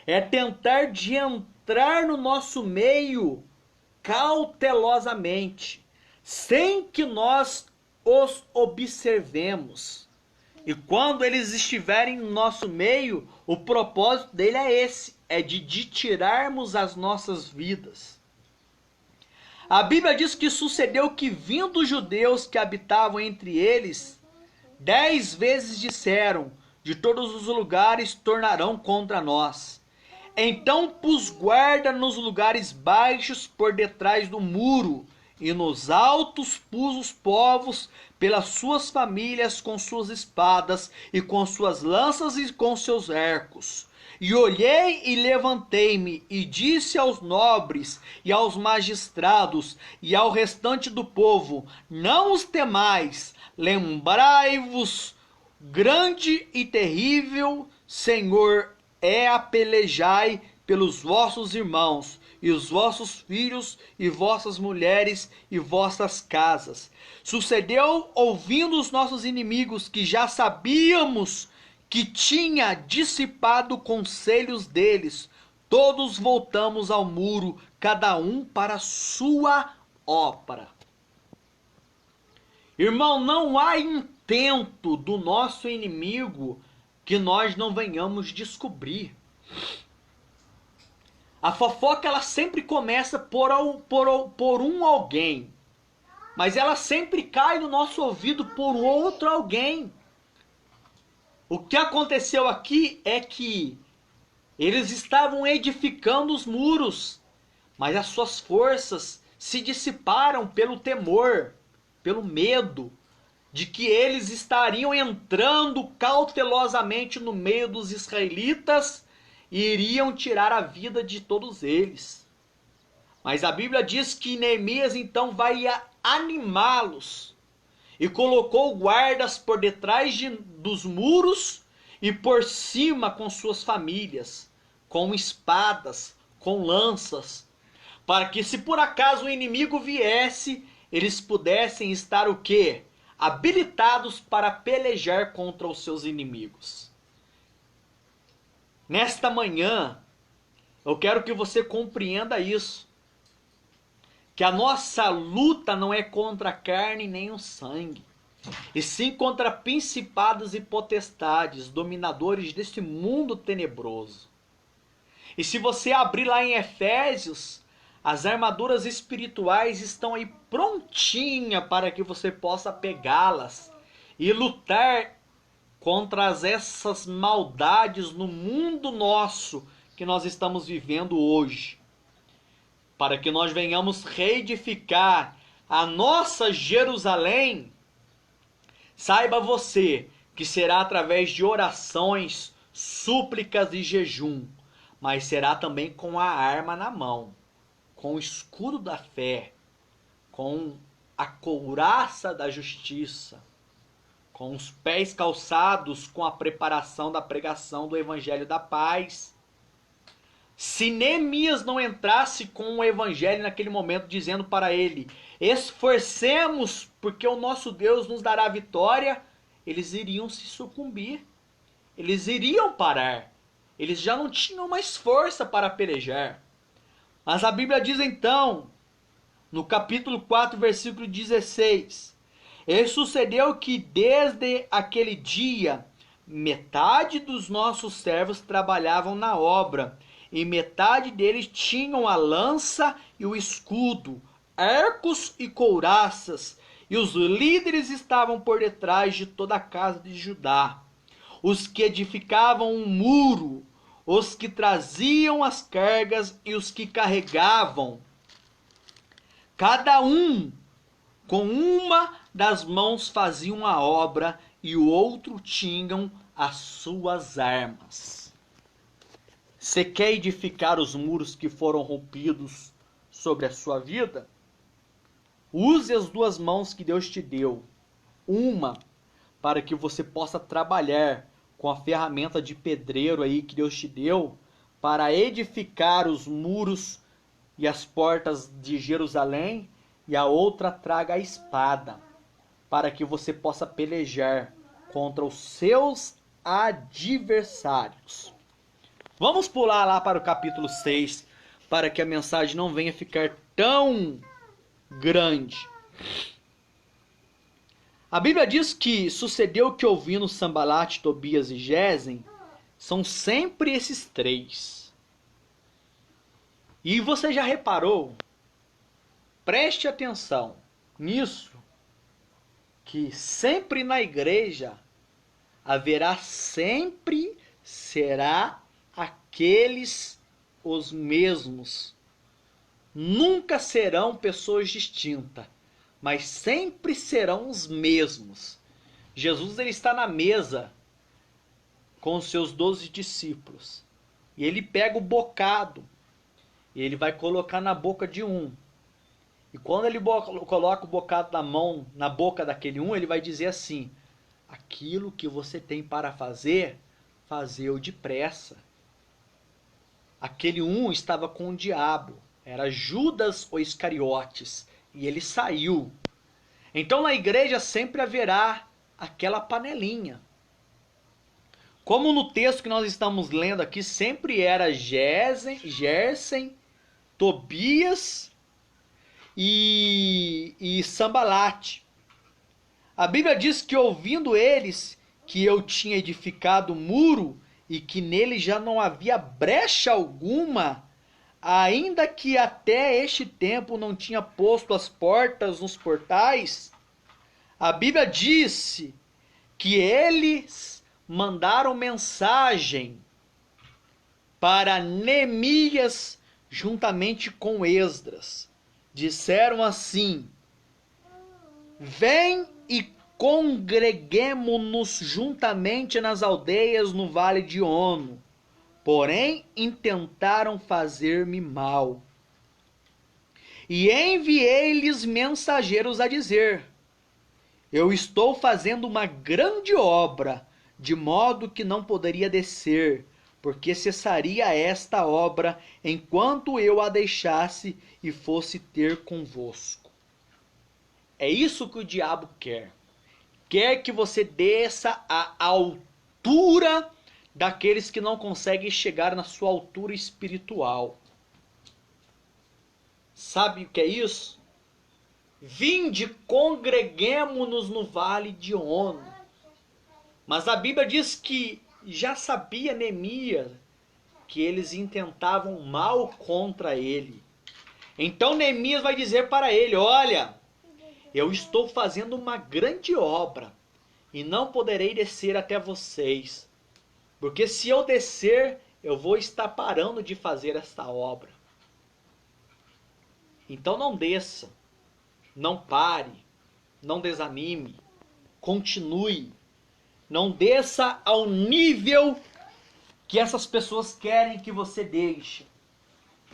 é tentar de entrar no nosso meio cautelosamente, sem que nós os observemos. E quando eles estiverem no nosso meio, o propósito dele é esse, é de tirarmos as nossas vidas. A Bíblia diz que sucedeu que, vindo os judeus que habitavam entre eles, 10 vezes disseram: de todos os lugares tornarão contra nós. Então pus guarda nos lugares baixos por detrás do muro, e nos altos pus os povos pelas suas famílias com suas espadas, e com suas lanças e com seus arcos. E olhei e levantei-me, e disse aos nobres, e aos magistrados, e ao restante do povo: não os temais, lembrai-vos, grande e terrível Senhor é a pelejai pelos vossos irmãos, e os vossos filhos, e vossas mulheres, e vossas casas. Sucedeu, ouvindo os nossos inimigos, que já sabíamos que tinha dissipado conselhos deles, todos voltamos ao muro, cada um para a sua obra. Irmão, não há intento do nosso inimigo que nós não venhamos descobrir. A fofoca, ela sempre começa por um alguém, mas ela sempre cai no nosso ouvido por outro alguém. O que aconteceu aqui é que eles estavam edificando os muros, mas as suas forças se dissiparam pelo temor, pelo medo de que eles estariam entrando cautelosamente no meio dos israelitas e iriam tirar a vida de todos eles. Mas a Bíblia diz que Neemias então vai animá-los e colocou guardas por detrás dos muros e por cima com suas famílias, com espadas, com lanças, para que se por acaso o inimigo viesse, eles pudessem estar o quê? Habilitados para pelejar contra os seus inimigos. Nesta manhã, eu quero que você compreenda isso. Que a nossa luta não é contra a carne nem o sangue, e sim contra principados e potestades, dominadores deste mundo tenebroso. E se você abrir lá em Efésios, as armaduras espirituais estão aí prontinhas para que você possa pegá-las e lutar contra essas maldades no mundo nosso que nós estamos vivendo hoje. Para que nós venhamos reedificar a nossa Jerusalém, saiba você que será através de orações, súplicas e jejum, mas será também com a arma na mão, com o escudo da fé, com a couraça da justiça, com os pés calçados com a preparação da pregação do evangelho da paz. Se Neemias não entrasse com o evangelho naquele momento, dizendo para ele, esforcemos porque o nosso Deus nos dará vitória, eles iriam se sucumbir, eles iriam parar, eles já não tinham mais força para pelejar. Mas a Bíblia diz então, no capítulo 4, versículo 16, e sucedeu que desde aquele dia, metade dos nossos servos trabalhavam na obra, e metade deles tinham a lança e o escudo, arcos e couraças, e os líderes estavam por detrás de toda a casa de Judá, os que edificavam um muro, os que traziam as cargas e os que carregavam, cada um com uma das mãos faziam a obra e o outro tinham as suas armas. Você quer edificar os muros que foram rompidos sobre a sua vida? Use as duas mãos que Deus te deu. Uma para que você possa trabalhar com a ferramenta de pedreiro aí que Deus te deu para edificar os muros e as portas de Jerusalém, e a outra traga a espada para que você possa pelejar contra os seus adversários. Vamos pular lá para o capítulo 6, para que a mensagem não venha ficar tão grande. A Bíblia diz que sucedeu que ouvindo Sambalate, Tobias e Gesem, são sempre esses três. E você já reparou, preste atenção nisso, que sempre na igreja será aqueles os mesmos. Nunca serão pessoas distintas, mas sempre serão os mesmos. Jesus ele está na mesa com os seus 12 discípulos. E ele pega o bocado e ele vai colocar na boca de um. E quando ele coloca o bocado na boca daquele um, ele vai dizer assim, aquilo que você tem para fazer, faze-o depressa. Aquele um estava com o diabo, era Judas ou Iscariotes, e ele saiu. Então na igreja sempre haverá aquela panelinha. Como no texto que nós estamos lendo aqui, sempre era Gersen, Tobias e Sambalate. A Bíblia diz que ouvindo eles que eu tinha edificado o muro e que nele já não havia brecha alguma, ainda que até este tempo não tinha posto as portas nos portais, a Bíblia disse que eles mandaram mensagem para Neemias juntamente com Esdras. Disseram assim, vem e congreguemo-nos juntamente nas aldeias no vale de Ono, porém intentaram fazer-me mal. E enviei-lhes mensageiros a dizer: eu estou fazendo uma grande obra, de modo que não poderia descer, porque cessaria esta obra enquanto eu a deixasse e fosse ter convosco. É isso que o diabo quer. Quer que você desça à altura daqueles que não conseguem chegar na sua altura espiritual. Sabe o que é isso? Vinde, congreguemo-nos no vale de Ono. Mas a Bíblia diz que já sabia Neemias que eles intentavam mal contra ele. Então Neemias vai dizer para ele: olha, eu estou fazendo uma grande obra e não poderei descer até vocês, porque se eu descer, eu vou estar parando de fazer esta obra. Então não desça, não pare, não desanime, continue. Não desça ao nível que essas pessoas querem que você deixe,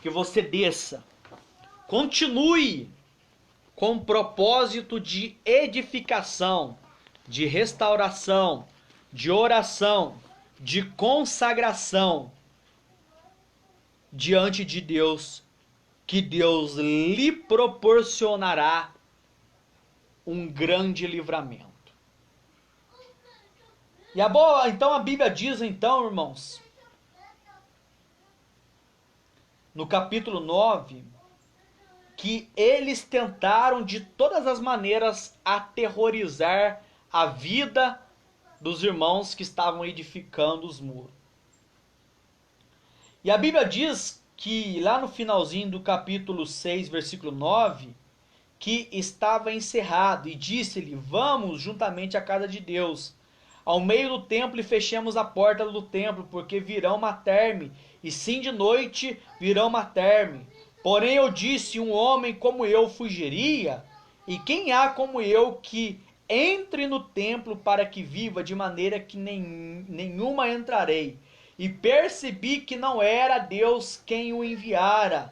que você desça. Continue com o propósito de edificação, de restauração, de oração, de consagração diante de Deus, que Deus lhe proporcionará um grande livramento. Então a Bíblia diz, então, irmãos, no capítulo 9, que eles tentaram de todas as maneiras aterrorizar a vida dos irmãos que estavam edificando os muros. E a Bíblia diz que lá no finalzinho do capítulo 6, versículo 9, que estava encerrado, e disse-lhe: vamos juntamente à casa de Deus, ao meio do templo, e fechemos a porta do templo, porque virão matar-me, e sim de noite virão matar-me. Porém eu disse: um homem como eu fugiria? E quem há como eu que entre no templo para que viva, de maneira que nenhuma entrarei? E percebi que não era Deus quem o enviara,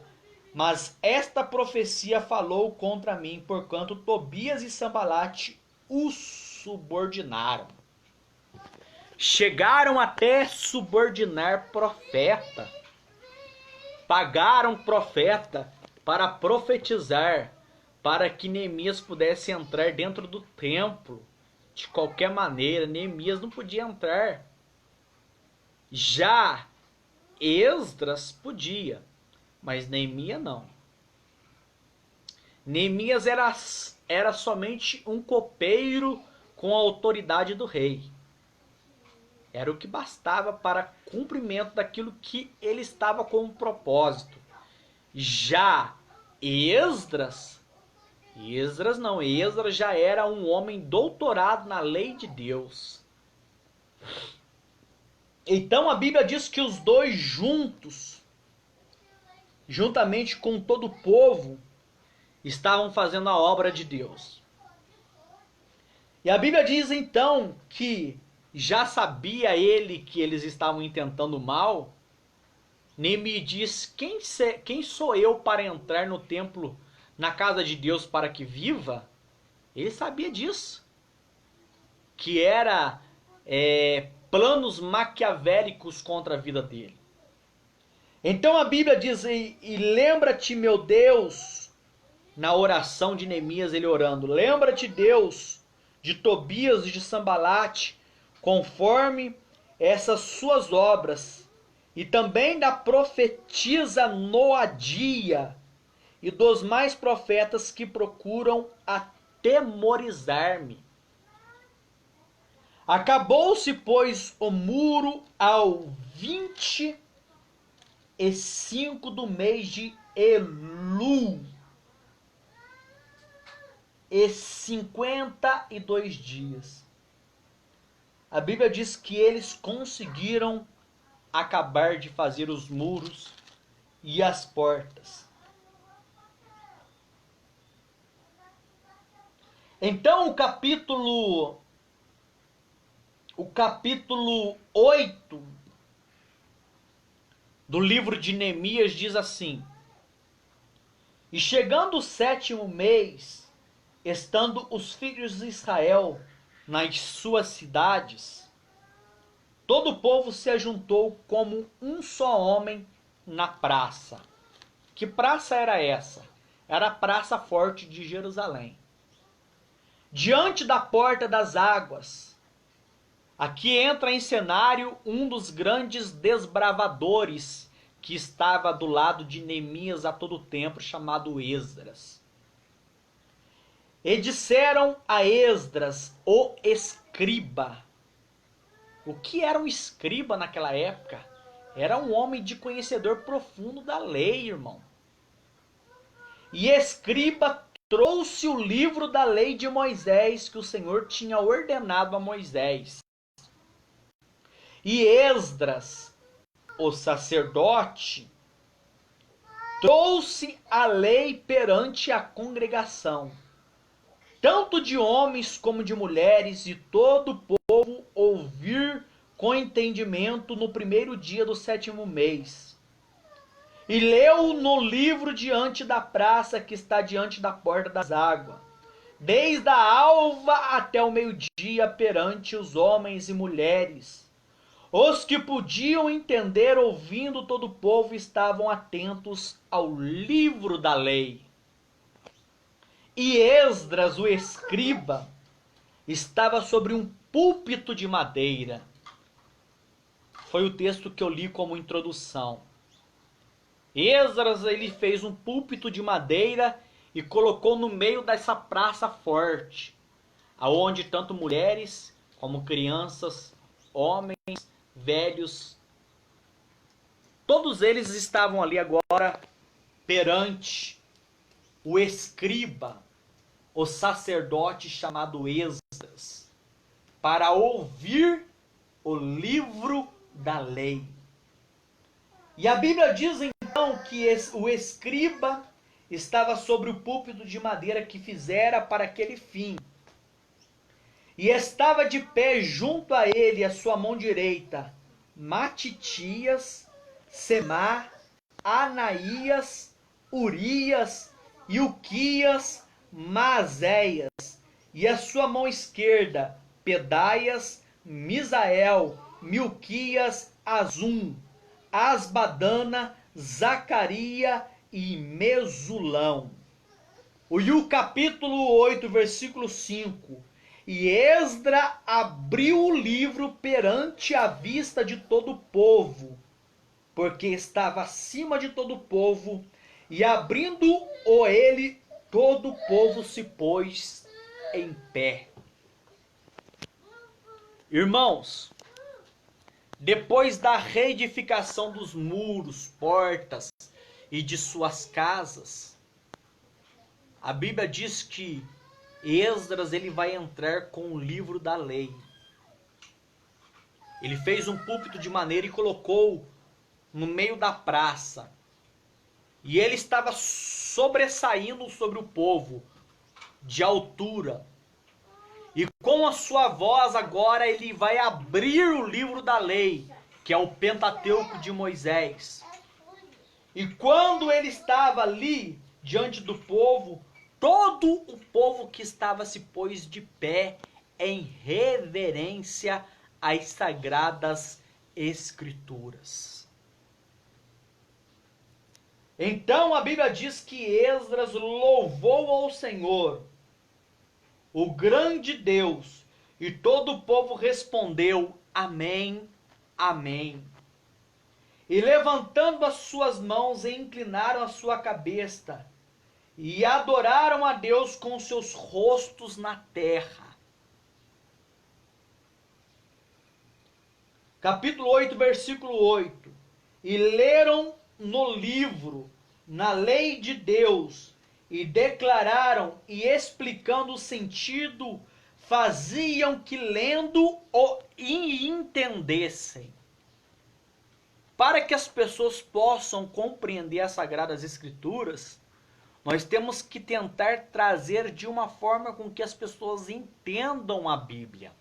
mas esta profecia falou contra mim, porquanto Tobias e Sambalate o subordinaram. Chegaram até subordinar profeta. Pagaram profeta para profetizar, para que Neemias pudesse entrar dentro do templo. De qualquer maneira, Neemias não podia entrar. Já Esdras podia, mas Neemias não. Neemias era somente um copeiro com a autoridade do rei. Era o que bastava para cumprimento daquilo que ele estava com um propósito. Já Esdras já era um homem doutorado na lei de Deus. Então a Bíblia diz que os dois juntos, juntamente com todo o povo, estavam fazendo a obra de Deus. E a Bíblia diz então que já sabia ele que eles estavam intentando mal. Neemias diz: quem sou eu para entrar no templo, na casa de Deus, para que viva? Ele sabia disso, que era planos maquiavélicos contra a vida dele. Então a Bíblia diz: e lembra-te, meu Deus, na oração de Neemias, ele orando, lembra-te, Deus, de Tobias e de Sambalate, conforme essas suas obras, e também da profetisa Noadia, e dos mais profetas que procuram atemorizar-me. Acabou-se, pois, o muro ao 25 do mês de Elul, e 52 dias. A Bíblia diz que eles conseguiram acabar de fazer os muros e as portas. Então o capítulo 8 do livro de Neemias diz assim: E chegando o 7º mês, estando os filhos de Israel nas suas cidades, todo o povo se ajuntou como um só homem na praça. Que praça era essa? Era a Praça Forte de Jerusalém. Diante da Porta das Águas. Aqui entra em cenário um dos grandes desbravadores que estava do lado de Neemias a todo tempo, chamado Esdras. E disseram a Esdras, o escriba. O que era um escriba naquela época? Era um homem de conhecedor profundo da lei, irmão. E escriba trouxe o livro da lei de Moisés que o Senhor tinha ordenado a Moisés. E Esdras, o sacerdote, trouxe a lei perante a congregação, tanto de homens como de mulheres, e todo o povo ouvir com entendimento no primeiro dia do 7º mês. E leu no livro diante da praça que está diante da Porta das Águas, desde a alva até o meio-dia, perante os homens e mulheres. Os que podiam entender, ouvindo todo o povo, estavam atentos ao livro da lei. E Esdras, o escriba, estava sobre um púlpito de madeira. Foi o texto que eu li como introdução. Esdras, ele fez um púlpito de madeira e colocou no meio dessa praça forte, aonde tanto mulheres como crianças, homens, velhos, todos eles estavam ali agora perante o escriba, o sacerdote chamado Esdras, para ouvir o livro da lei. E a Bíblia diz então que o escriba estava sobre o púlpito de madeira que fizera para aquele fim. E estava de pé junto a ele, a sua mão direita, Matitias, Semá, Anaías, Urias, Ilquias, Maazéias, e a sua mão esquerda, Pedaias, Misael, Milquias, Azum, Asbadana, Zacaria e Mesulão. E o capítulo 8, versículo 5. E Esdra abriu o livro perante a vista de todo o povo, porque estava acima de todo o povo, e abrindo-o ele, todo o povo se pôs em pé. Irmãos, depois da reedificação dos muros, portas e de suas casas, a Bíblia diz que Esdras ele vai entrar com o livro da lei. Ele fez um púlpito de madeira e colocou no meio da praça. E ele estava sobressaindo sobre o povo, de altura. E com a sua voz agora ele vai abrir o livro da lei, que é o Pentateuco de Moisés. E quando ele estava ali diante do povo, todo o povo que estava se pôs de pé em reverência às sagradas escrituras. Então a Bíblia diz que Esdras louvou ao Senhor, o grande Deus, e todo o povo respondeu: Amém, Amém. E levantando as suas mãos, inclinaram a sua cabeça, e adoraram a Deus com seus rostos na terra. Capítulo 8, versículo 8. E leram no livro, na lei de Deus, e declararam e explicando o sentido, faziam que lendo o entendessem. Para que as pessoas possam compreender as Sagradas Escrituras, nós temos que tentar trazer de uma forma com que as pessoas entendam a Bíblia.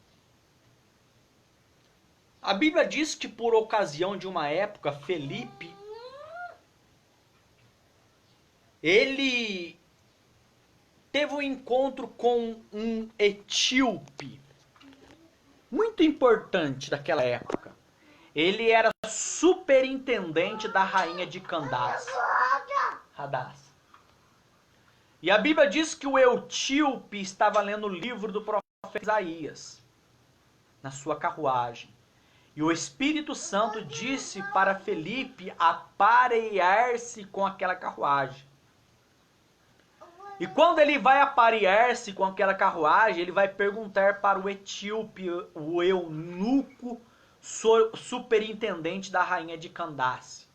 A Bíblia diz que por ocasião de uma época, Felipe ele teve um encontro com um etíope muito importante daquela época. Ele era superintendente da rainha de Candace, Hadassa. E a Bíblia diz que o etíope estava lendo o livro do profeta Isaías na sua carruagem. E o Espírito Santo disse para Felipe aparear-se com aquela carruagem. E quando ele vai aparear-se com aquela carruagem, ele vai perguntar para o etíope, o eunuco superintendente da rainha de Candace,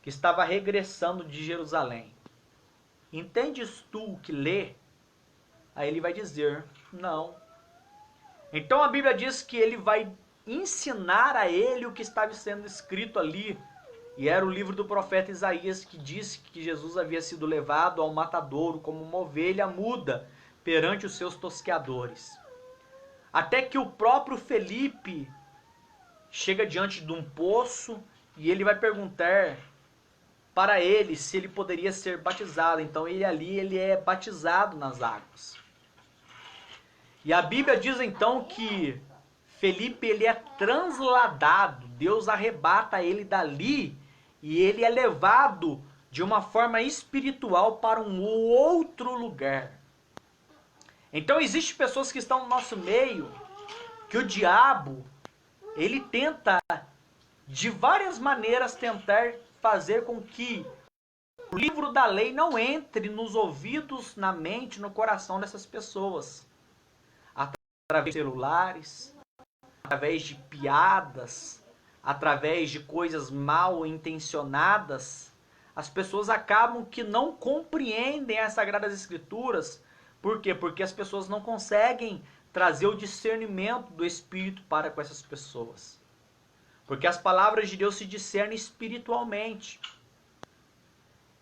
que estava regressando de Jerusalém: entendes tu o que lê? Aí ele vai dizer: não. Então a Bíblia diz que ele vai ensinar a ele o que estava sendo escrito ali. E era o livro do profeta Isaías, que disse que Jesus havia sido levado ao matadouro como uma ovelha muda perante os seus tosqueadores. Até que o próprio Felipe chega diante de um poço e ele vai perguntar para ele se ele poderia ser batizado. Então ele é batizado nas águas. E a Bíblia diz então que Felipe ele é transladado, Deus arrebata ele dali e ele é levado de uma forma espiritual para um outro lugar. Então existem pessoas que estão no nosso meio que o diabo ele tenta de várias maneiras tentar fazer com que o livro da lei não entre nos ouvidos, na mente, no coração dessas pessoas. Através de celulares, através de piadas, através de coisas mal intencionadas, as pessoas acabam que não compreendem as Sagradas Escrituras. Por quê? Porque as pessoas não conseguem trazer o discernimento do Espírito para com essas pessoas. Porque as palavras de Deus se discernem espiritualmente.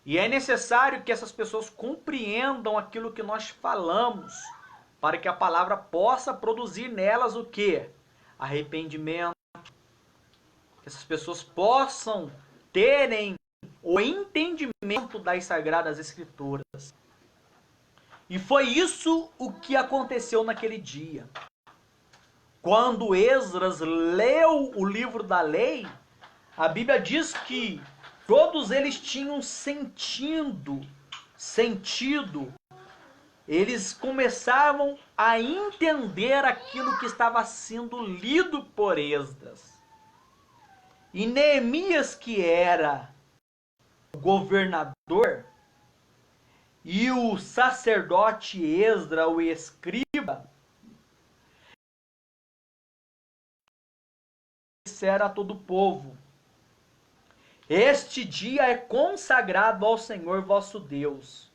E é necessário que essas pessoas compreendam aquilo que nós falamos, para que a palavra possa produzir nelas o quê? Arrependimento. Que essas pessoas possam terem o entendimento das Sagradas Escrituras. E foi isso o que aconteceu naquele dia. Quando Esdras leu o livro da lei, a Bíblia diz que todos eles tinham sentido, eles começavam a entender aquilo que estava sendo lido por Esdras. E Neemias, que era o governador, e o sacerdote Esdras, o escriba, disseram a todo o povo: este dia é consagrado ao Senhor vosso Deus.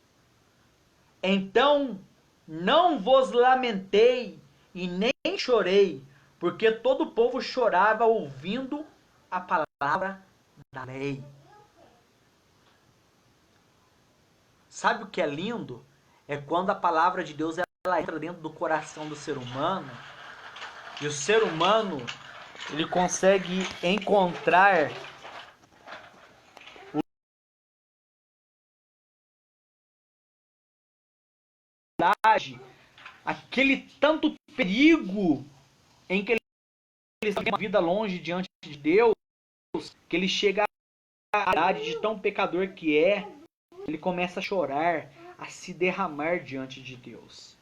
Então não vos lamentei e nem chorei, porque todo o povo chorava ouvindo a palavra da lei. Sabe o que é lindo? É quando a palavra de Deus ela entra dentro do coração do ser humano, e o ser humano ele consegue encontrar aquele tanto perigo em que ele está uma vida longe diante de Deus, que ele chega à idade de tão pecador que é, ele começa a chorar, a se derramar diante de Deus.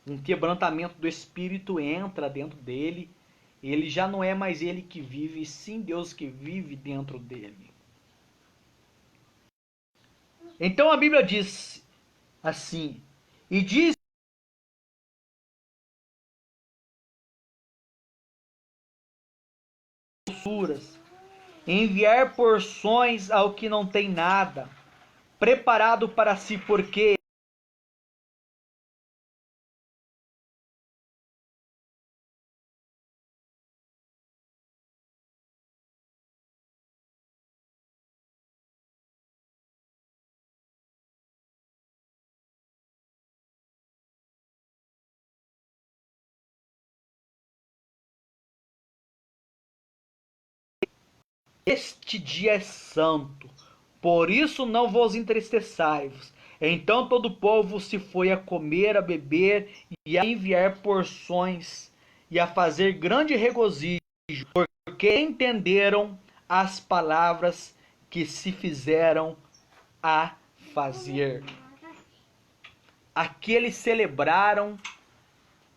Um quebrantamento do Espírito entra dentro dele, e ele já não é mais ele que vive, e sim Deus que vive dentro dele. Então a Bíblia diz assim: e diz enviar porções ao que não tem nada, preparado para si, porque este dia é santo. Por isso não vos entristeçai-vos. Então todo o povo se foi a comer, a beber e a enviar porções e a fazer grande regozijo, porque entenderam as palavras que se fizeram a fazer. Aqui eles celebraram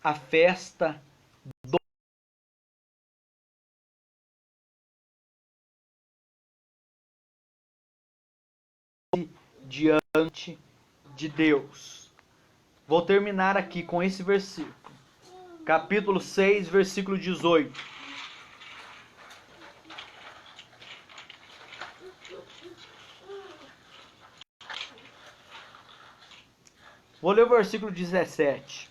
a festa diante de Deus. Vou terminar aqui com esse versículo. Capítulo 6, versículo 18. Vou ler o versículo 17.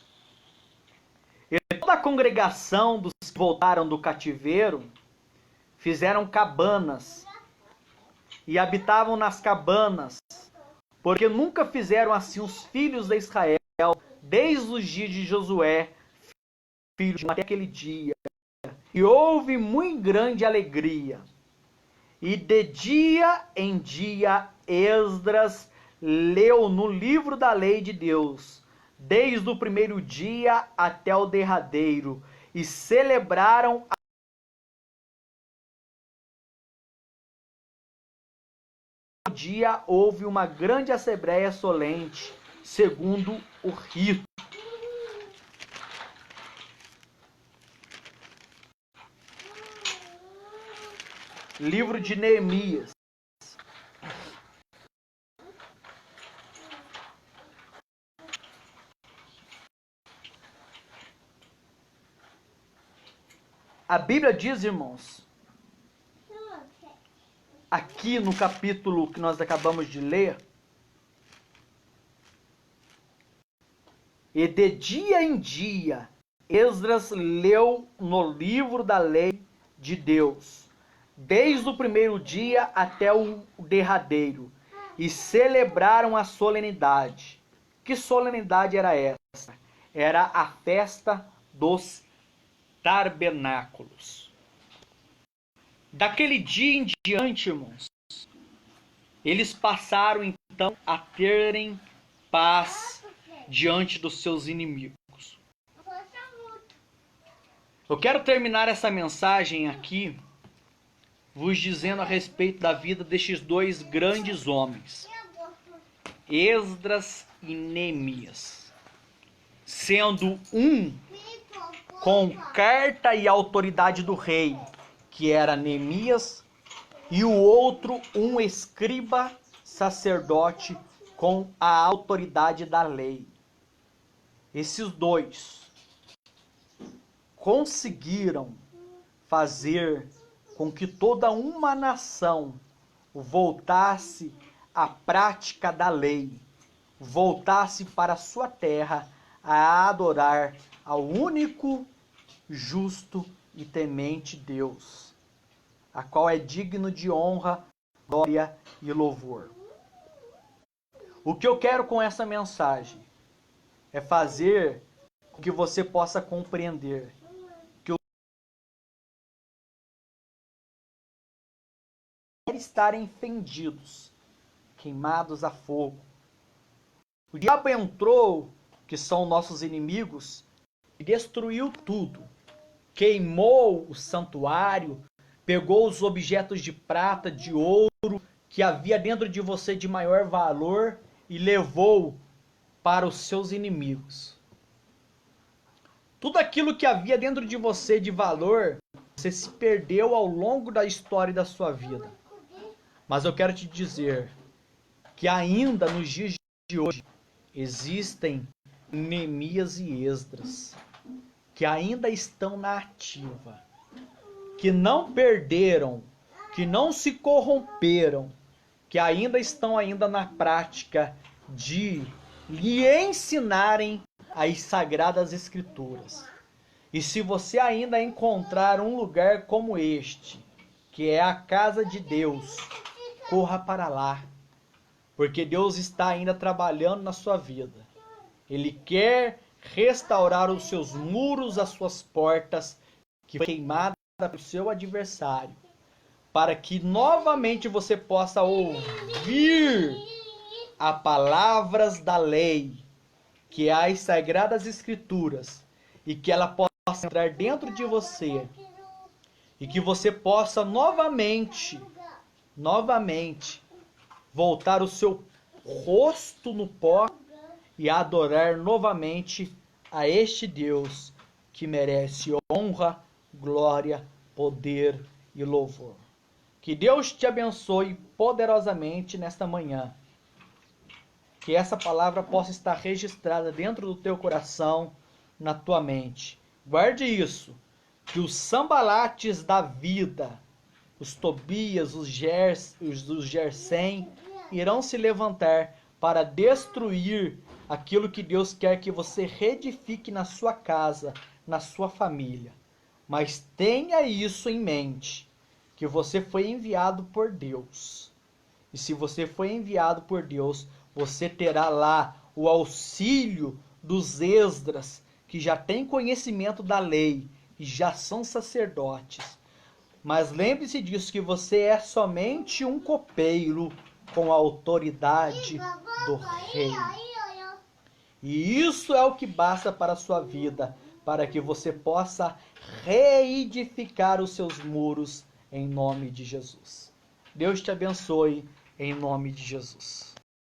E toda a congregação dos que voltaram do cativeiro fizeram cabanas e habitavam nas cabanas, porque nunca fizeram assim os filhos de Israel, desde os dias de Josué, filho de até aquele dia. E houve muito grande alegria. E de dia em dia Esdras leu no livro da lei de Deus, desde o primeiro dia até o derradeiro, e celebraram o dia. Houve uma grande assembleia solente, segundo o rito. Livro de Neemias. A Bíblia diz, irmãos, aqui no capítulo que nós acabamos de ler, e de dia em dia Esdras leu no livro da lei de Deus, desde o primeiro dia até o derradeiro, e celebraram a solenidade. Que solenidade era essa? Era a festa dos tabernáculos. Daquele dia em diante, irmãos, eles passaram então a terem paz diante dos seus inimigos. Eu quero terminar essa mensagem aqui vos dizendo a respeito da vida destes dois grandes homens, Esdras e Neemias, sendo um com carta e autoridade do rei, que era Neemias, e o outro um escriba sacerdote com a autoridade da lei. Esses dois conseguiram fazer com que toda uma nação voltasse à prática da lei, voltasse para a sua terra a adorar ao único, justo e temente Deus, a qual é digno de honra, glória e louvor. O que eu quero com essa mensagem é fazer com que você possa compreender que estarem fendidos, queimados a fogo. O diabo entrou, que são nossos inimigos, e destruiu tudo. Queimou o santuário, pegou os objetos de prata, de ouro, que havia dentro de você de maior valor e levou para os seus inimigos. Tudo aquilo que havia dentro de você de valor, você se perdeu ao longo da história da sua vida. Mas eu quero te dizer que ainda nos dias de hoje existem Neemias e Esdras que ainda estão na ativa, que não perderam, que não se corromperam, que ainda estão na prática de lhe ensinarem as Sagradas Escrituras. E se você ainda encontrar um lugar como este, que é a casa de Deus, corra para lá, porque Deus está ainda trabalhando na sua vida. Ele quer restaurar os seus muros, as suas portas, que foi queimada pelo seu adversário, para que novamente você possa ouvir a palavras da lei, que é as Sagradas Escrituras, e que ela possa entrar dentro de você, e que você possa novamente, voltar o seu rosto no pó e adorar novamente a este Deus que merece honra, glória, poder e louvor. Que Deus te abençoe poderosamente nesta manhã. Que essa palavra possa estar registrada dentro do teu coração, na tua mente. Guarde isso, que os Sambalates da vida, os Tobias, os Gersem, irão se levantar para destruir aquilo que Deus quer que você reedifique na sua casa, na sua família. Mas tenha isso em mente, que você foi enviado por Deus. E se você foi enviado por Deus, você terá lá o auxílio dos Esdras, que já têm conhecimento da lei e já são sacerdotes. Mas lembre-se disso, que você é somente um copeiro com a autoridade do rei. E isso é o que basta para a sua vida, para que você possa reedificar os seus muros em nome de Jesus. Deus te abençoe em nome de Jesus.